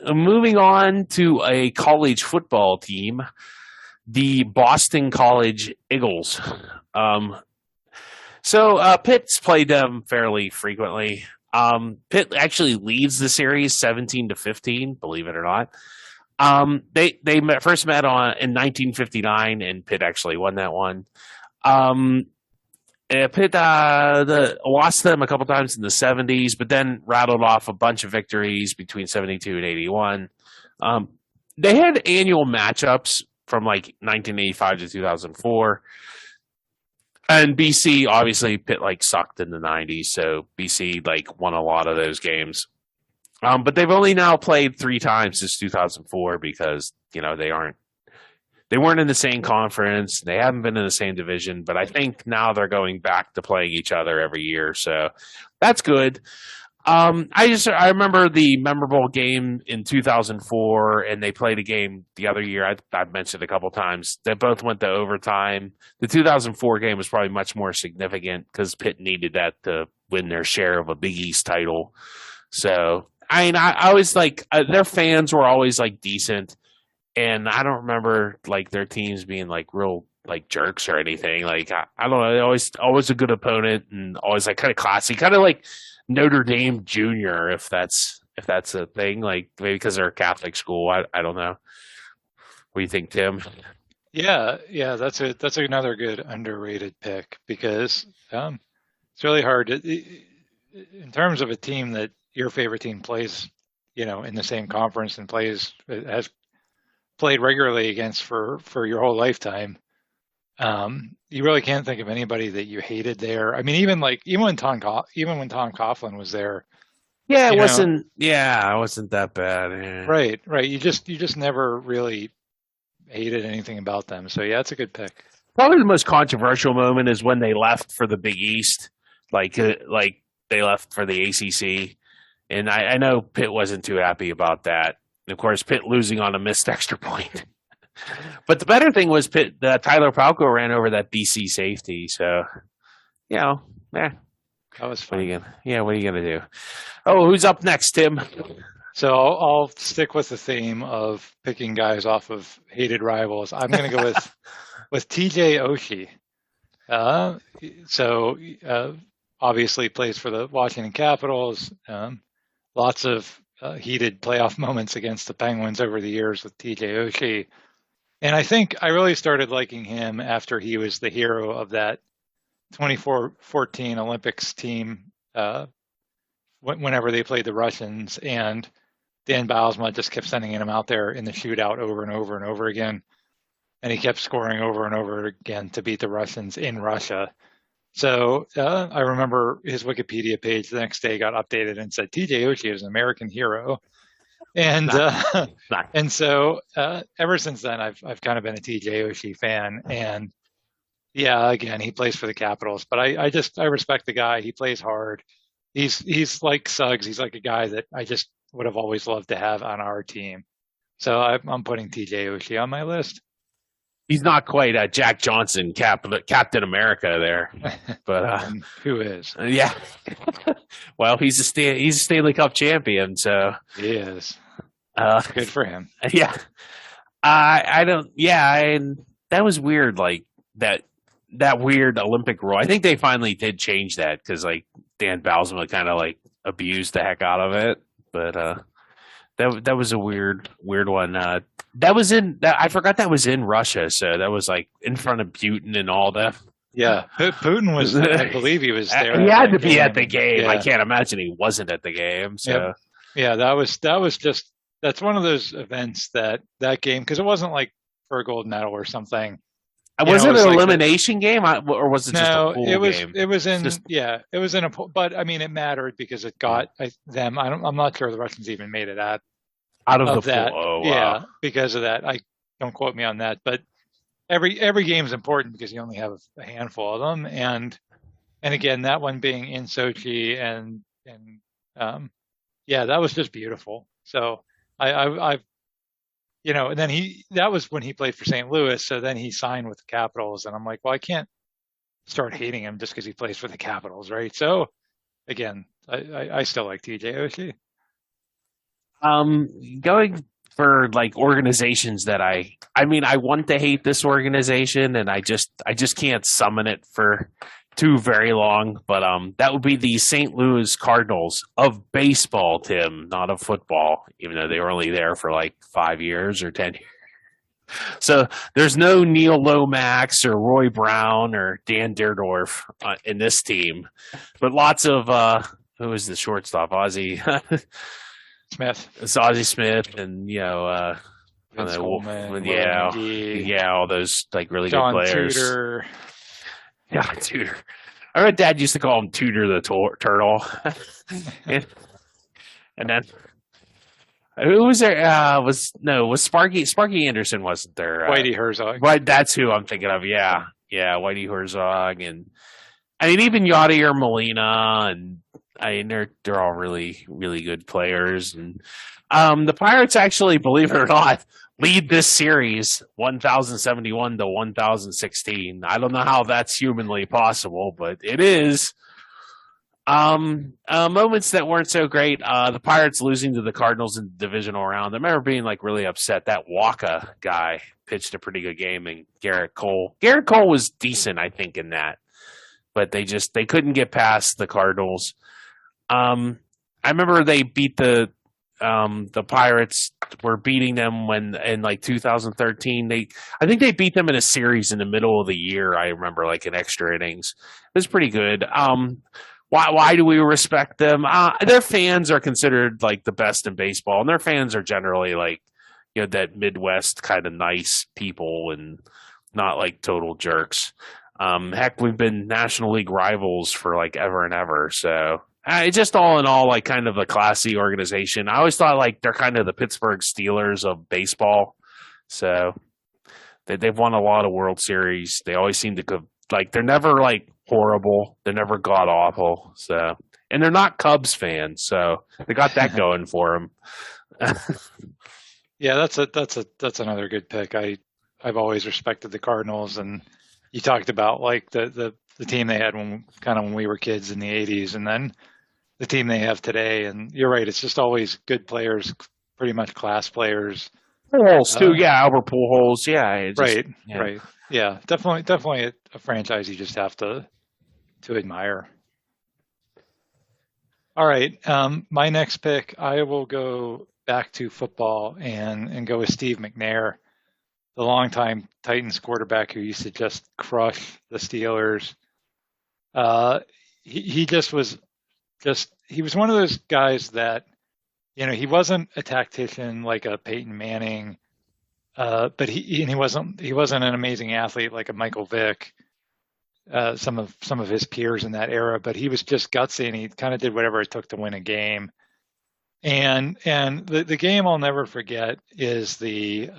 moving on to a college football team, the Boston College Eagles. So Pitt's played them fairly frequently. Pitt actually leads the series 17-15, believe it or not. They first met in 1959, and Pitt actually won that one. Pitt lost them a couple times in the 70s, but then rattled off a bunch of victories between 72 and 81. They had annual matchups from like 1985 to 2004. And BC, obviously, Pitt sucked in the 90s, so BC won a lot of those games. But they've only now played 3 times since 2004 because they aren't they weren't in the same conference. They haven't been in the same division, but I think now they're going back to playing each other every year. So that's good. I remember the memorable game in 2004, and they played a game the other year. I've mentioned a couple times. They both went to overtime. The 2004 game was probably much more significant because Pitt needed that to win their share of a Big East title. So I mean, I always like their fans were always like decent, and I don't remember like their teams being like real like jerks or anything. Like I don't know, they always a good opponent and always like kind of classy, kind of like Notre Dame Junior, if that's a thing, like maybe because they're a Catholic school. I don't know. What do you think, Tim? Yeah, that's another good underrated pick because it's really hard in terms of a team that your favorite team plays, in the same conference and has played regularly against for your whole lifetime. You really can't think of anybody that you hated there. I mean, even when Tom Coughlin was there, Yeah, you know, it wasn't that bad. Yeah. right. You just never really hated anything about them. So yeah, it's a good pick. Probably the most controversial moment is when they left for the Big East, like they left for the ACC, and I know Pitt wasn't too happy about that. And of course, Pitt losing on a missed extra point. But the better thing was Tyler Palco ran over that BC safety. So, you know, eh, That was what are fun. you what are you gonna do? Oh, who's up next, Tim? So I'll stick with the theme of picking guys off of hated rivals. I'm going to go with TJ Oshie. Uh, so obviously plays for the Washington Capitals. Lots of heated playoff moments against the Penguins over the years with TJ Oshie. And I think I really started liking him after he was the hero of that 2014 Olympics team whenever they played the Russians. And Dan Bylsma just kept sending him out there in the shootout over and over and over again. And he kept scoring over and over again to beat the Russians in Russia. So I remember his Wikipedia page the next day got updated and said TJ Oshie is an American hero. And and so ever since then, I've kind of been a TJ Oshie fan. And yeah, again, he plays for the Capitals, but I respect the guy. He plays hard. He's like Suggs. He's like a guy that I just would have always loved to have on our team. So I'm putting TJ Oshie on my list. He's not quite Jack Johnson, Captain America there, but Who is? yeah. Well, he's a Stanley Cup champion, so He is. uh, Good for him. yeah. I don't. Yeah, and that was weird. Like that weird Olympic rule. I think they finally did change that because like Dan Bylsma kind of like abused the heck out of it, but that was a weird one. That was I forgot that was in Russia, so that was like in front of Putin and all that. Yeah, Putin was. I believe he was there. He had to be at the game. Yeah. I can't imagine he wasn't at the game. So Yep. Yeah, that was just that's one of those events that game because it wasn't like for a gold medal or something. was it was an like elimination game, or was it just a pool game? it was in Just- it was in a but I mean it mattered because it got them. I'm not sure the Russians even made it out Out of of the that. pool. Oh, Yeah, wow. because of that. I don't quote me on that, but every game is important because you only have a handful of them, and again that one being in Sochi and yeah, that was just beautiful. So I've and then that was when he played for St. Louis, so then he signed with the Capitals, and I'm like, well, I can't start hating him just because he plays for the Capitals, right? So again, I still like TJ Oshie. Going for like organizations that I mean, I want to hate this organization, and I just can't summon it for too very long. But that would be the St. Louis Cardinals of baseball, Tim, not of football, even though they were only there for like 5 years or 10 years. So there's no Neil Lomax or Roy Brown or Dan Dierdorf in this team, but lots of who is the shortstop? Ozzie. Smith, It's Ozzie Smith, and Vince Coleman, Willie yeah, McGee, yeah, all those like really John good players. Tudor. Yeah, Tudor. I remember Dad used to call him Tudor the turtle, and then Who was there? Was Sparky Anderson wasn't there? Whitey Herzog. But that's who I'm thinking of. Yeah, yeah, Whitey Herzog, and I mean even Yadier Molina, and I mean they're all really really good players. And the Pirates actually, believe it or not, lead this series 1,071 to 1,016. I don't know how that's humanly possible, but it is. Moments that weren't so great. The Pirates losing to the Cardinals in the divisional round. I remember being like really upset. That Waka guy pitched a pretty good game, and Garrett Cole. Garrett Cole was decent, I think, in that, but they couldn't get past the Cardinals. I remember they beat the Pirates were beating them when in like 2013. I think they beat them in a series in the middle of the year. I remember like in extra innings. It was pretty good. Why do we respect them? Their fans are considered like the best in baseball, and their fans are generally like, you know, that Midwest kind of nice people and not like total jerks. Heck, we've been National League rivals for like ever and ever. So just all in all, like kind of a classy organization. I always thought like they're kind of the Pittsburgh Steelers of baseball. So they've won a lot of World Series. They always seem to like they're never like horrible. They're never god awful. So, and they're not Cubs fans, so they got that going for them. Yeah, that's another good pick. I've always respected the Cardinals, and you talked about like the team they had when we were kids in the '80s, and then the team they have today. And you're right, it's just always good players, pretty much class players. Pujols too, yeah, Albert Pujols, yeah, right, yeah, definitely a franchise you just have to admire. All right, my next pick, I will go back to football and go with Steve McNair, the longtime Titans quarterback who used to just crush the Steelers. He was one of those guys that, you know, he wasn't a tactician like a Peyton Manning, but he wasn't an amazing athlete like a Michael Vick, some of his peers in that era. But he was just gutsy, and he kind of did whatever it took to win a game. And the game I'll never forget is the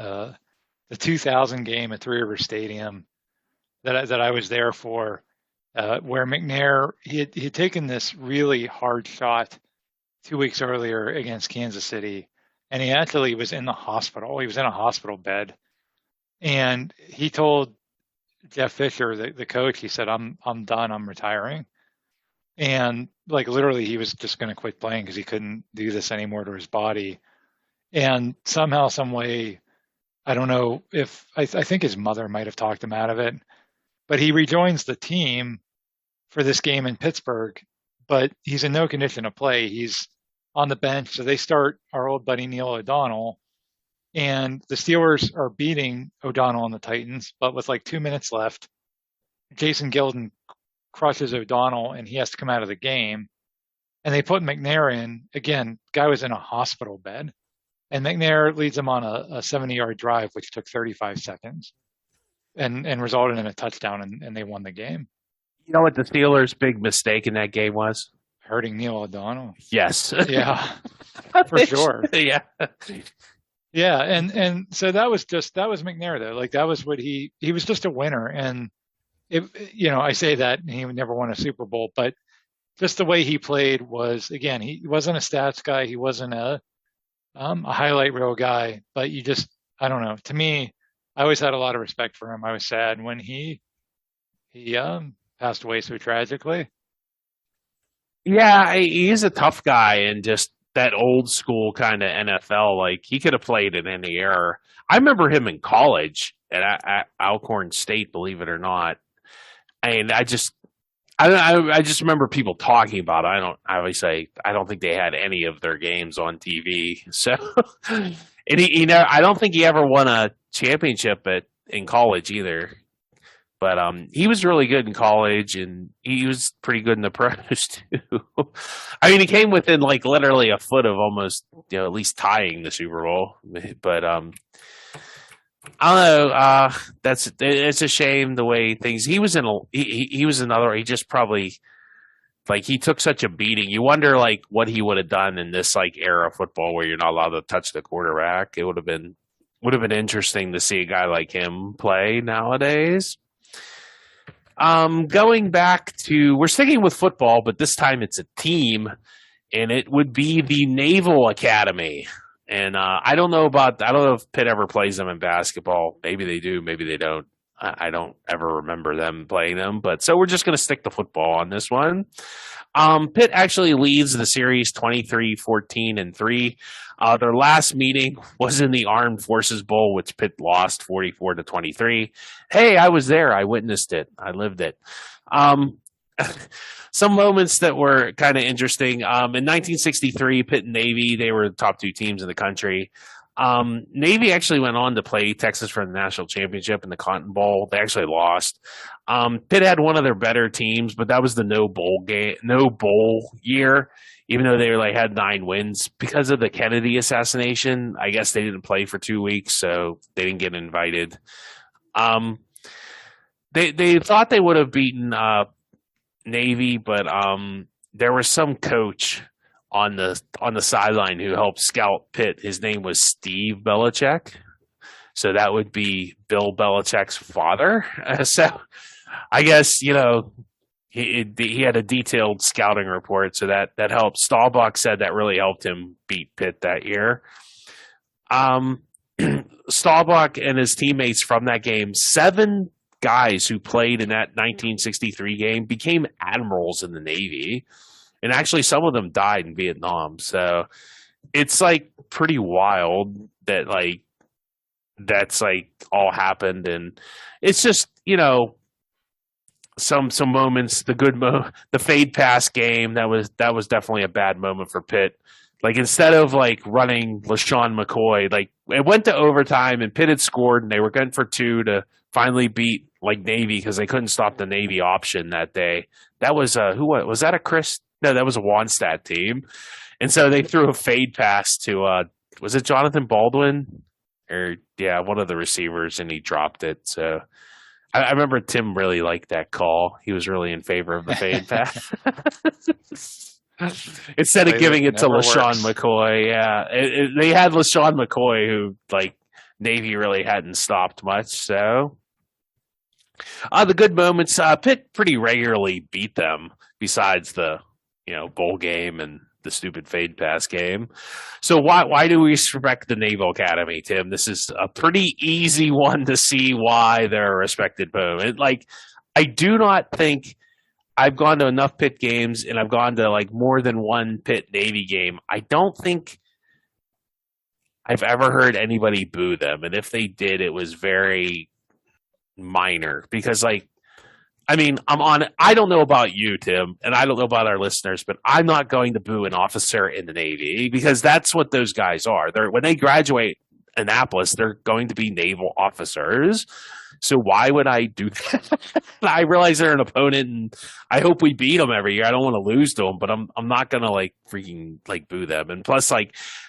2000 game at Three Rivers Stadium that I was there for, where McNair he had taken this really hard shot 2 weeks earlier against Kansas City, and he actually was in the hospital. He was in a hospital bed, and he told Jeff Fisher, the coach, he said, "I'm done. I'm retiring." And like literally, he was just going to quit playing because he couldn't do this anymore to his body. And somehow, some way, I don't know if I think his mother might have talked him out of it, but he rejoins the team for this game in Pittsburgh, but he's in no condition to play. He's on the bench. So they start our old buddy Neil O'Donnell, and the Steelers are beating O'Donnell and the Titans, but with like 2 minutes left, Jason Gilden crushes O'Donnell and he has to come out of the game. And they put McNair in. Again, guy was in a hospital bed. And McNair leads them on a 70-yard drive, which took 35 seconds and resulted in a touchdown, and they won the game. You know what the Steelers' big mistake in that game was? Hurting Neil O'Donnell. Yes. Yeah, for sure. Yeah. Yeah, and so that was McNair though. Like that was what he was just a winner. And I say that and he never won a Super Bowl, but just the way he played was, again, he wasn't a stats guy. He wasn't a highlight reel guy, but I don't know. To me, I always had a lot of respect for him. I was sad when he passed away so tragically. Yeah, he's a tough guy, and just that old school kind of NFL. Like he could have played in any era. I remember him in college at Alcorn State, believe it or not. And I just remember people talking about it. I don't think they had any of their games on TV. So, and I don't think he ever won a championship in college either. But he was really good in college, and he was pretty good in the pros too. I mean, he came within like literally a foot of almost, at least tying the Super Bowl. But I don't know. It's a shame the way things. He was another. He just probably Like he took such a beating. You wonder like what he would have done in this like era of football where you're not allowed to touch the quarterback. It would have been interesting to see a guy like him play nowadays. Going back to we're sticking with football, but this time it's a team, and it would be the Naval Academy. And I don't know if Pitt ever plays them in basketball. Maybe they do, maybe they don't. I don't ever remember them playing them, but so we're just going to stick to football on this one. Pitt actually leads the series 23-14-3. Their last meeting was in the Armed Forces Bowl, which Pitt lost 44-23. Hey, I was there. I witnessed it. I lived it. Some moments that were kind of interesting. In 1963, Pitt and Navy, they were the top two teams in the country. Navy actually went on to play Texas for the national championship in the Cotton Bowl. They actually lost. Pitt had one of their better teams, but that was the no bowl year. Even though they had 9 wins because of the Kennedy assassination, I guess they didn't play for 2 weeks, so they didn't get invited. They thought they would have beaten Navy, but there was some coach on the sideline who helped scout Pitt. His name was Steve Belichick, so that would be Bill Belichick's father. So I guess he had a detailed scouting report, so that helped. Staubach said that really helped him beat Pitt that year. Staubach and his teammates from that game, 7 guys who played in that 1963 game became admirals in the Navy, and actually some of them died in Vietnam. So it's pretty wild that that's all happened, and it's just some moments. The fade pass game, that was definitely a bad moment for Pitt. Instead of running LaShawn McCoy, it went to overtime and Pitt had scored and they were going for 2 to finally beat Navy because they couldn't stop the Navy option that day. That was was that a Chris? No, that was a Wannstedt team. And so they threw a fade pass to was it Jonathan Baldwin? One of the receivers, and he dropped it. So I remember Tim really liked that call. He was really in favor of the fade pass. Instead of giving it to LaShawn McCoy, they had LaShawn McCoy, who Navy really hadn't stopped much. So the good moments, Pitt pretty regularly beat them, besides the bowl game and the stupid fade pass game. So why do we respect the Naval Academy, Tim? This is a pretty easy one to see why they're a respected opponent. I do not think I've gone to enough Pitt games, and I've gone to more than one Pitt Navy game. I don't think I've ever heard anybody boo them, and if they did, it was very minor because I don't know about you, Tim, and I don't know about our listeners, but I'm not going to boo an officer in the Navy because that's what those guys are. When they graduate Annapolis, they're going to be naval officers. So why would I do that? I realize they're an opponent, and I hope we beat them every year. I don't want to lose to them, but I'm not gonna freaking boo them. And plus,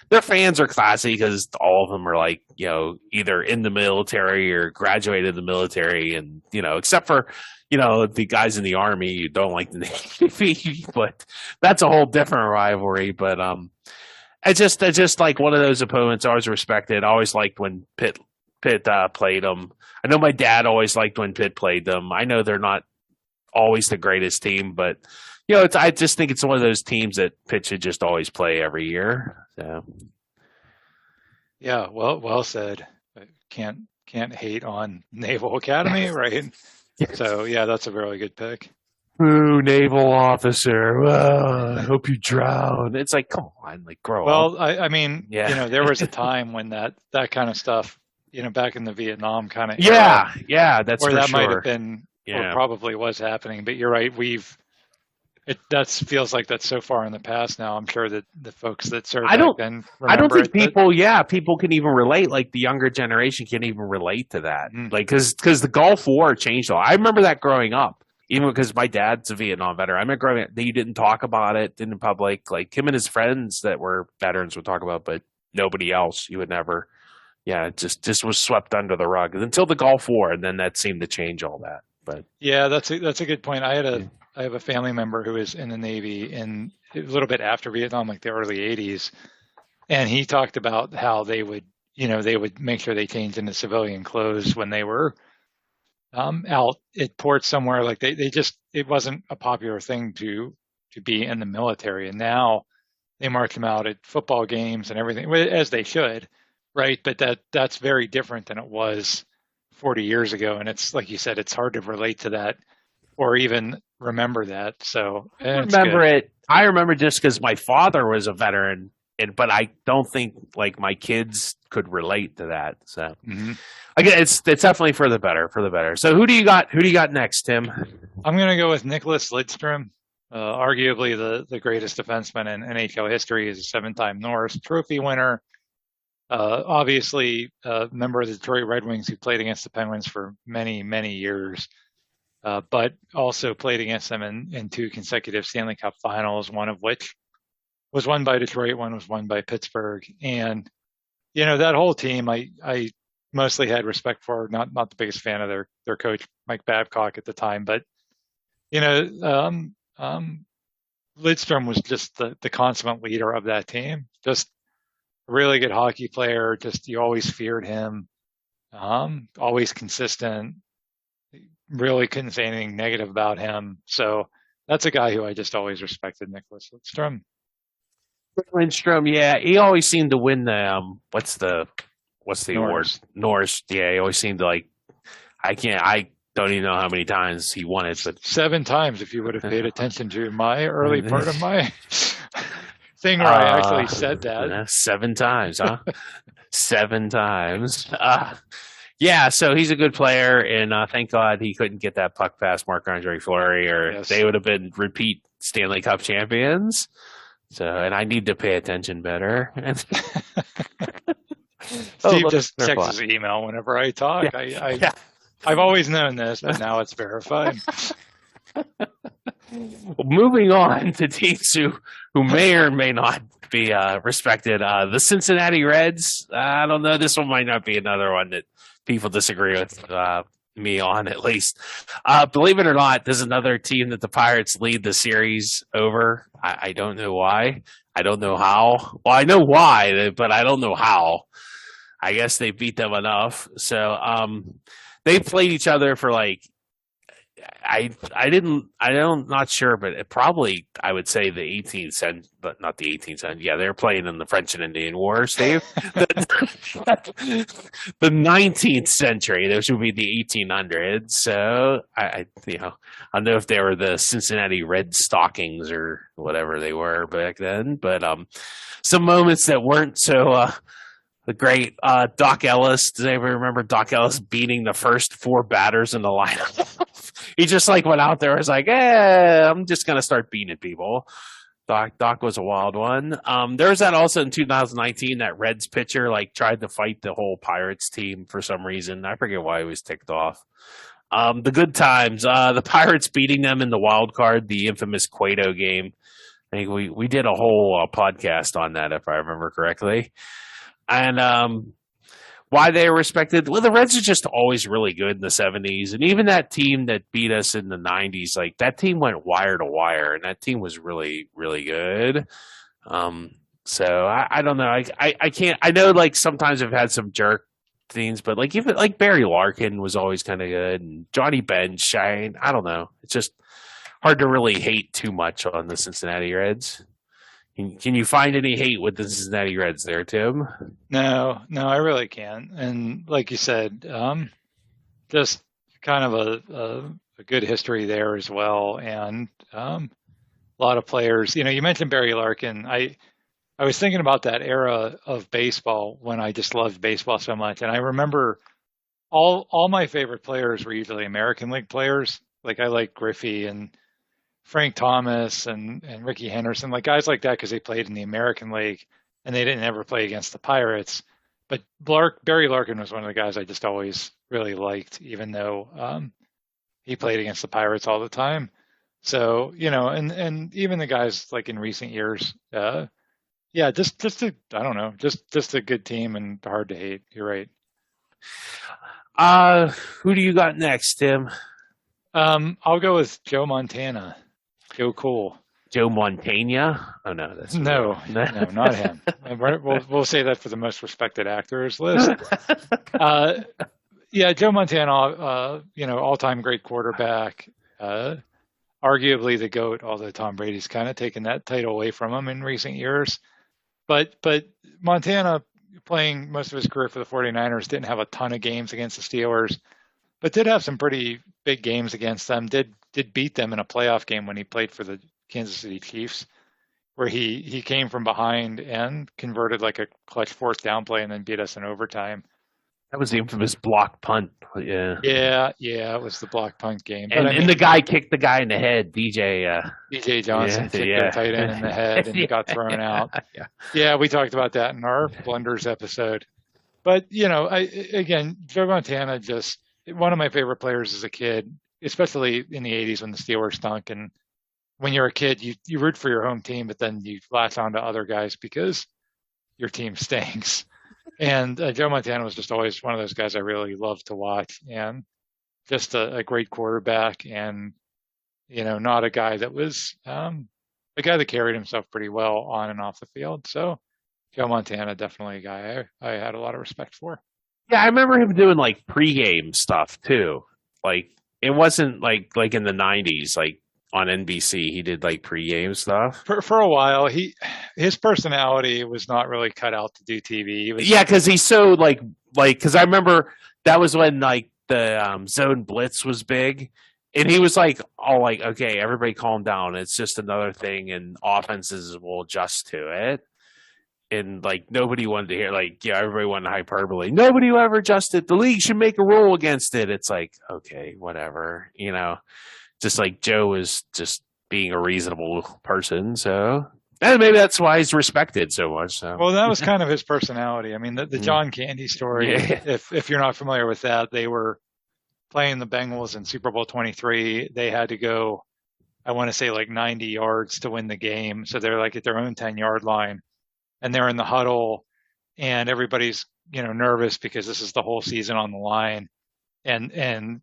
their fans are classy because all of them are either in the military or graduated the military, and except for the guys in the Army who don't like the Navy, but that's a whole different rivalry. But I just one of those opponents I always respected. I always liked when Pitt played them. I know my dad always liked when Pitt played them. I know they're not always the greatest team, but I just think it's one of those teams that Pitt should just always play every year. So yeah, well said. Can't hate on Naval Academy, right? Yes. So yeah, that's a really good pick. Ooh, naval officer. I hope you drown. It's come on, grow up. Well, I mean, there was a time when that kind of stuff, back in the Vietnam kind of era, that's where for that sure. might have been, or probably was happening. But you're right. That feels like that's so far in the past now. I'm sure that the folks that served back then remember I don't think it, people can even relate. The younger generation can even relate to that. Because the Gulf War changed all. I remember that growing up. Even because my dad's a Vietnam veteran. I remember growing up, he didn't talk about it in public. Him and his friends that were veterans would talk about, but nobody else. You would never. Yeah, it just was swept under the rug until the Gulf War, and then that seemed to change all that. But yeah, that's a good point. I had I have a family member who was in the Navy in a little bit after Vietnam, like the early 80s. And he talked about how they would make sure they changed into civilian clothes when they were out at ports somewhere. Like they just, it wasn't a popular thing to be in the military. And now they march them out at football games and everything, as they should, right? But that's very different than it was 40 years ago. And it's like you said, it's hard to relate to that or even remember that. So it's Remember good. it. I remember just because my father was a veteran, but I don't think like my kids could relate to that. So Mm-hmm. again, it's definitely for the better, for the better. So who do you got? Who do you got next, Tim? I'm going to go with Nicholas Lidstrom, arguably the greatest defenseman in NHL history. He's a 7-time Norris Trophy winner. Obviously, a member of the Detroit Red Wings who played against the Penguins for many, many years, but also played against them in 2 consecutive Stanley Cup finals, one of which was won by Detroit, one was won by Pittsburgh. And, that whole team, I mostly had respect for, not the biggest fan of their coach, Mike Babcock at the time, but, Lidstrom was just the consummate leader of that team. Just a really good hockey player. Just, you always feared him. Always consistent. Really couldn't say anything negative about him. So that's a guy who I just always respected, Nicholas Lidstrom. Lindstrom, yeah, he always seemed to win the what's the award? Norris. Norris, yeah, he always seemed to I don't even know how many times he won it, but 7 times if you would have paid attention to my early part of my thing where I actually said that. 7 times, huh? 7 times. Yeah, so he's a good player, and thank God he couldn't get that puck past Marc-Andre Fleury, or Yes. they would have been repeat Stanley Cup champions. So, and I need to pay attention better. Steve just checks his email whenever I talk. Yeah. I've always known this, but now it's verified. Moving on to teams who may or may not be respected. The Cincinnati Reds. I don't know. This one might not be another one that people disagree with me on, at least. Believe it or not, there's another team that the Pirates lead the series over. I don't know why. I don't know how. Well, I know why, but I don't know how. I guess they beat them enough. So they played each other for I'm not sure, but it probably, I would say the 18th century, but not the 18th century. Yeah, they're playing in the French and Indian Wars, Dave. The 19th century, those would be the 1800s. So I don't know if they were the Cincinnati Red Stockings or whatever they were back then, but some moments that weren't so the great Doc Ellis. Does anybody remember Doc Ellis beating the first 4 batters in the lineup? He just went out there and was like, I'm just going to start beating people. Doc was a wild one. There was that also in 2019, that Reds pitcher tried to fight the whole Pirates team for some reason. I forget why he was ticked off. The good times, the Pirates beating them in the wild card, the infamous Cueto game. I think we did a whole podcast on that, if I remember correctly. And why they were respected. Well, the Reds are just always really good in the 70s. And even that team that beat us in the 90s, that team went wire to wire, and that team was really, really good. So I don't know. I can't. I know sometimes I've had some jerk things, but even Barry Larkin was always kind of good, and Johnny Bench. I don't know. It's just hard to really hate too much on the Cincinnati Reds. Can you find any hate with the Cincinnati Reds there, Tim? No, I really can't. And like you said, just kind of a good history there as well. And a lot of players. You mentioned Barry Larkin. I was thinking about that era of baseball when I just loved baseball so much. And I remember all my favorite players were usually American League players. I like Griffey and Frank Thomas and Ricky Henderson, guys like that, because they played in the American League and they didn't ever play against the Pirates. But Barry Larkin was one of the guys I just always really liked, even though he played against the Pirates all the time. So, and even the guys in recent years, just I don't know, just a good team and hard to hate. You're right. Who do you got next, Tim? I'll go with Joe Montana. Joe Cool. Joe Montana? Oh no, that's No, no. no, not him. We'll say that for the most respected actors list. Uh, yeah, Joe Montana, all-time great quarterback. Uh, Arguably the GOAT, although Tom Brady's kind of taken that title away from him in recent years. But Montana, playing most of his career for the 49ers, didn't have a ton of games against the Steelers, but did have some pretty big games against them. Did beat them in a playoff game when he played for the Kansas City Chiefs, where he came from behind and converted like a clutch fourth down play and then beat us in overtime. That was the infamous block punt. Yeah. Yeah, it was the block punt game. But And the guy kicked the guy in the head, DJ. DJ Johnson kicked the tight end in the head and got thrown out. Yeah, we talked about that in our blunders episode. But again, Joe Montana, just one of my favorite players as a kid, especially in the '80s when the Steelers stunk. And when you're a kid, you root for your home team, but then you latch on to other guys because your team stinks. And Joe Montana was just always one of those guys I really loved to watch, and just a great quarterback, and not a guy that was a guy that carried himself pretty well on and off the field. So Joe Montana, definitely a guy I had a lot of respect for. Yeah, I remember him doing like pregame stuff too. Like it wasn't like in the '90s, like on NBC, he did like pregame stuff. For a while, his personality was not really cut out to do TV. Yeah, because he's so because I remember that was when like the zone blitz was big, and he was like all like, okay, everybody calm down. It's just another thing, and offenses will adjust to it. And like nobody wanted to hear everybody wanted hyperbole. Nobody will ever adjust it. The league should make a rule against it. It's like, okay, whatever, just like Joe was just being a reasonable person. So, and maybe that's why he's respected so much. So. Well, that was kind of his personality. I mean, the John Candy story, if you're not familiar with that, they were playing the Bengals in Super Bowl 23. They had to go, I want to say like 90 yards to win the game. So they're like at their own 10-yard line, and they're in the huddle, and everybody's, nervous because this is the whole season on the line. And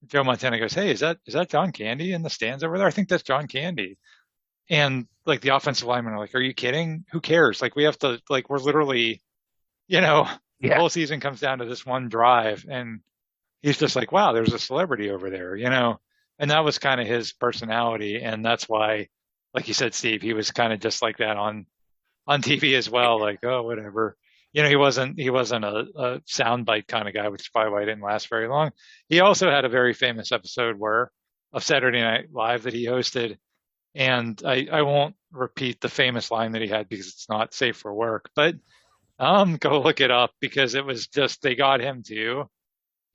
Joe Montana goes, "Hey, is that John Candy in the stands over there? I think that's John Candy." And like the offensive linemen are like, "Are you kidding? Who cares? Like we have to, we're literally, the whole season comes down to this one drive." And he's just like, "Wow, there's a celebrity over there," And that was kind of his personality, and that's why, like you said, Steve, he was kind of just like that on TV as well. Like, oh, whatever. He wasn't a soundbite kind of guy, which is probably why he didn't last very long. He also had a very famous episode of Saturday Night Live that he hosted, and I won't repeat the famous line that he had because it's not safe for work, but go look it up, because it was just, they got him to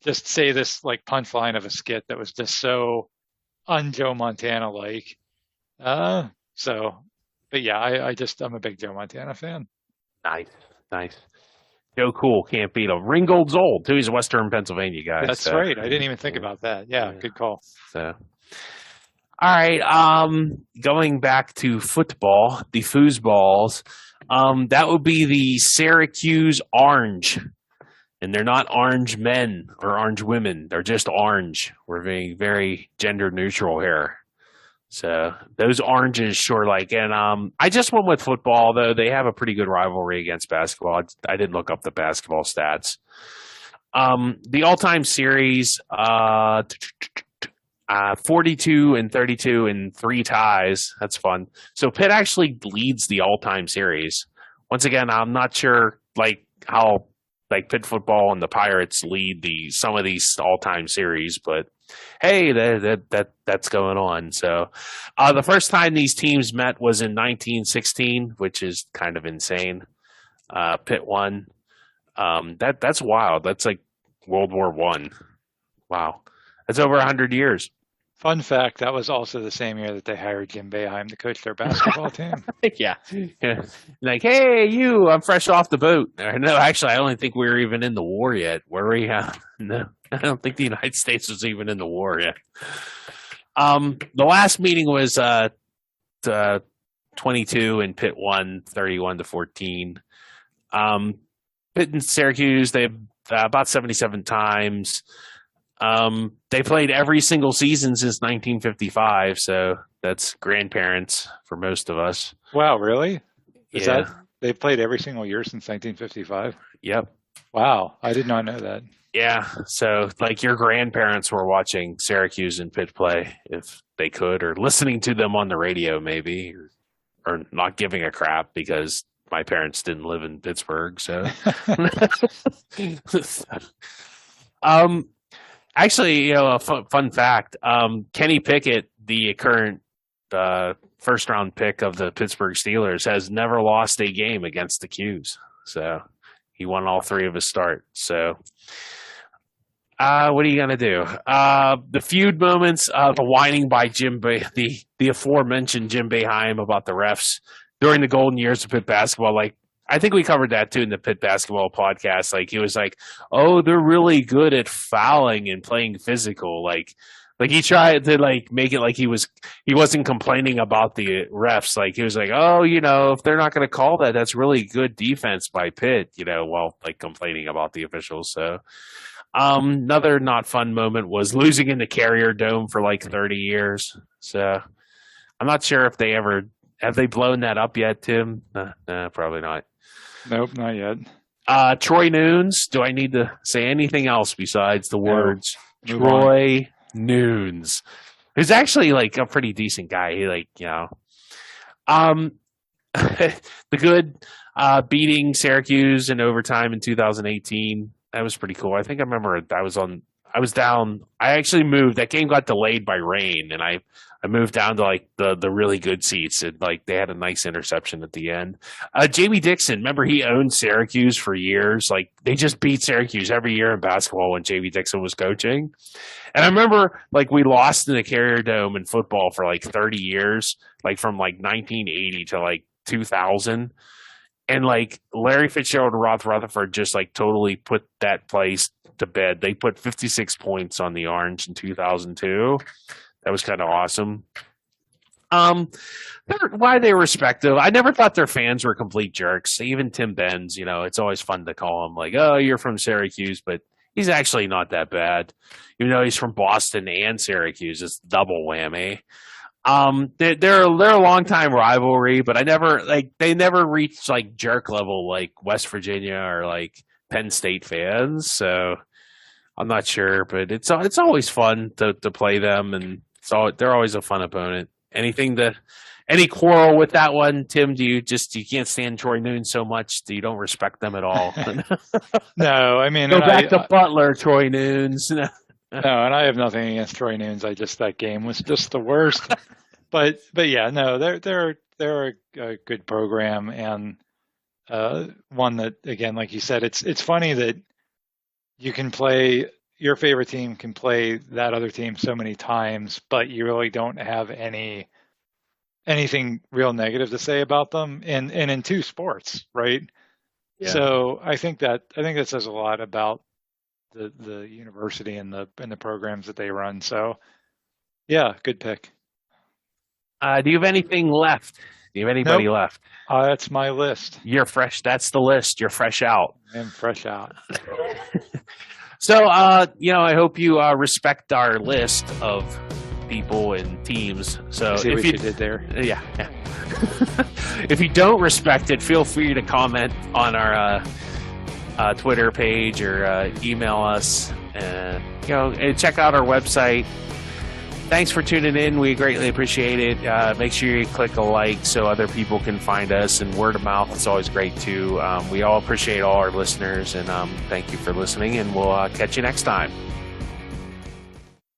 just say this like punchline of a skit that was just so un-Joe Montana like. But yeah, I'm a big Joe Montana fan. Nice. Joe Cool, can't beat him. Ringgold's old too. He's a Western Pennsylvania guy. That's right. I didn't even think about that. Yeah, good call. So, all right. Going back to football, the foosballs. That would be the Syracuse Orange, and they're not orange men or orange women. They're just orange. We're being very gender neutral here. So those oranges sure like, and I just went with football, though. They have a pretty good rivalry against basketball. I didn't look up the basketball stats. The all-time series, 42 and 32 and 3 ties. That's fun. So Pitt actually leads the all-time series. Once again, I'm not sure how Pitt football and the Pirates lead some of these all-time series, but hey, that's going on. So the first time these teams met was in 1916, which is kind of insane. Pitt won. That's wild. That's like World War I. Wow. That's over 100 years. Fun fact, that was also the same year that they hired Jim Boeheim to coach their basketball team. Yeah. Like, hey, I'm fresh off the boat. No, actually, I don't think we were even in the war yet. Were we? No, I don't think the United States was even in the war yet. The last meeting was 22, and Pitt won 31-14. Pitt and Syracuse, they've about 77 times. They played every single season since 1955, so that's grandparents for most of us. Wow, really? Is Yeah. that they've played every single year since 1955? Yep. Wow, I did not know that. Yeah. So, like, your grandparents were watching Syracuse and Pitt play if they could, or listening to them on the radio, maybe, or not giving a crap because my parents didn't live in Pittsburgh. So, um, actually, a fun fact: Kenny Pickett, the current first round pick of the Pittsburgh Steelers, has never lost a game against the Qs. So he won all three of his starts. So what are you gonna do? The feud moments, the whining by the aforementioned Jim Boeheim about the refs during the golden years of Pitt basketball. Like, I think we covered that too in the Pitt basketball podcast. Like, he was like, "Oh, they're really good at fouling and playing physical." Like he tried to like make it like he wasn't complaining about the refs. Like, he was like, "Oh, if they're not going to call that, that's really good defense by Pitt." While like complaining about the officials. So, another not fun moment was losing in the Carrier Dome for like 30 years. So, I'm not sure if have they blown that up yet, Tim? Nah, probably not. Nope, not yet. Troy Nunes. Do I need to say anything else besides the words Move Troy Nunes? Who's actually like a pretty decent guy. He the good beating Syracuse in overtime in 2018. That was pretty cool. I think I remember I was down. I actually moved. That game got delayed by rain, and I moved down to like the really good seats, and like they had a nice interception at the end. Jamie Dixon, remember, he owned Syracuse for years. Like, they just beat Syracuse every year in basketball when Jamie Dixon was coaching. And I remember like we lost in the Carrier Dome in football for like 30 years, like from like 1980 to like 2000. And like Larry Fitzgerald and Roth Rutherford just like totally put that place to bed. They put 56 points on the Orange in 2002. That was kind of awesome. Why they respective? I never thought their fans were complete jerks. Even Tim Benz, it's always fun to call him like, "Oh, you're from Syracuse," but he's actually not that bad. Even though he's from Boston and Syracuse, it's double whammy. They're a long time rivalry, but they never reached like jerk level like West Virginia or like Penn State fans. So I'm not sure, but it's always fun to play them, and they're always a fun opponent. Any quarrel with that one, Tim? You can't stand Troy Nunes so much that you don't respect them at all? No, I mean, go back to Butler, Troy Nunes. No, and I have nothing against Troy Nunes. That game was just the worst. but yeah, no, they're a good program, and one that, again, like you said, it's funny that you can play, your favorite team can play that other team so many times, but you really don't have anything real negative to say about them, and in two sports, right? Yeah. So I think that says a lot about the university and the programs that they run. So yeah, good pick. Do you have anything left? Do you have anybody left? That's my list. You're fresh. That's the list. You're fresh out. I'm fresh out. So, I hope you respect our list of people and teams. So, see what you did there. Yeah. If you don't respect it, feel free to comment on our Twitter page or email us, and check out our website. Thanks for tuning in. We greatly appreciate it. Make sure you click a like so other people can find us, and word of mouth is always great too. We all appreciate all our listeners, and thank you for listening, and we'll catch you next time.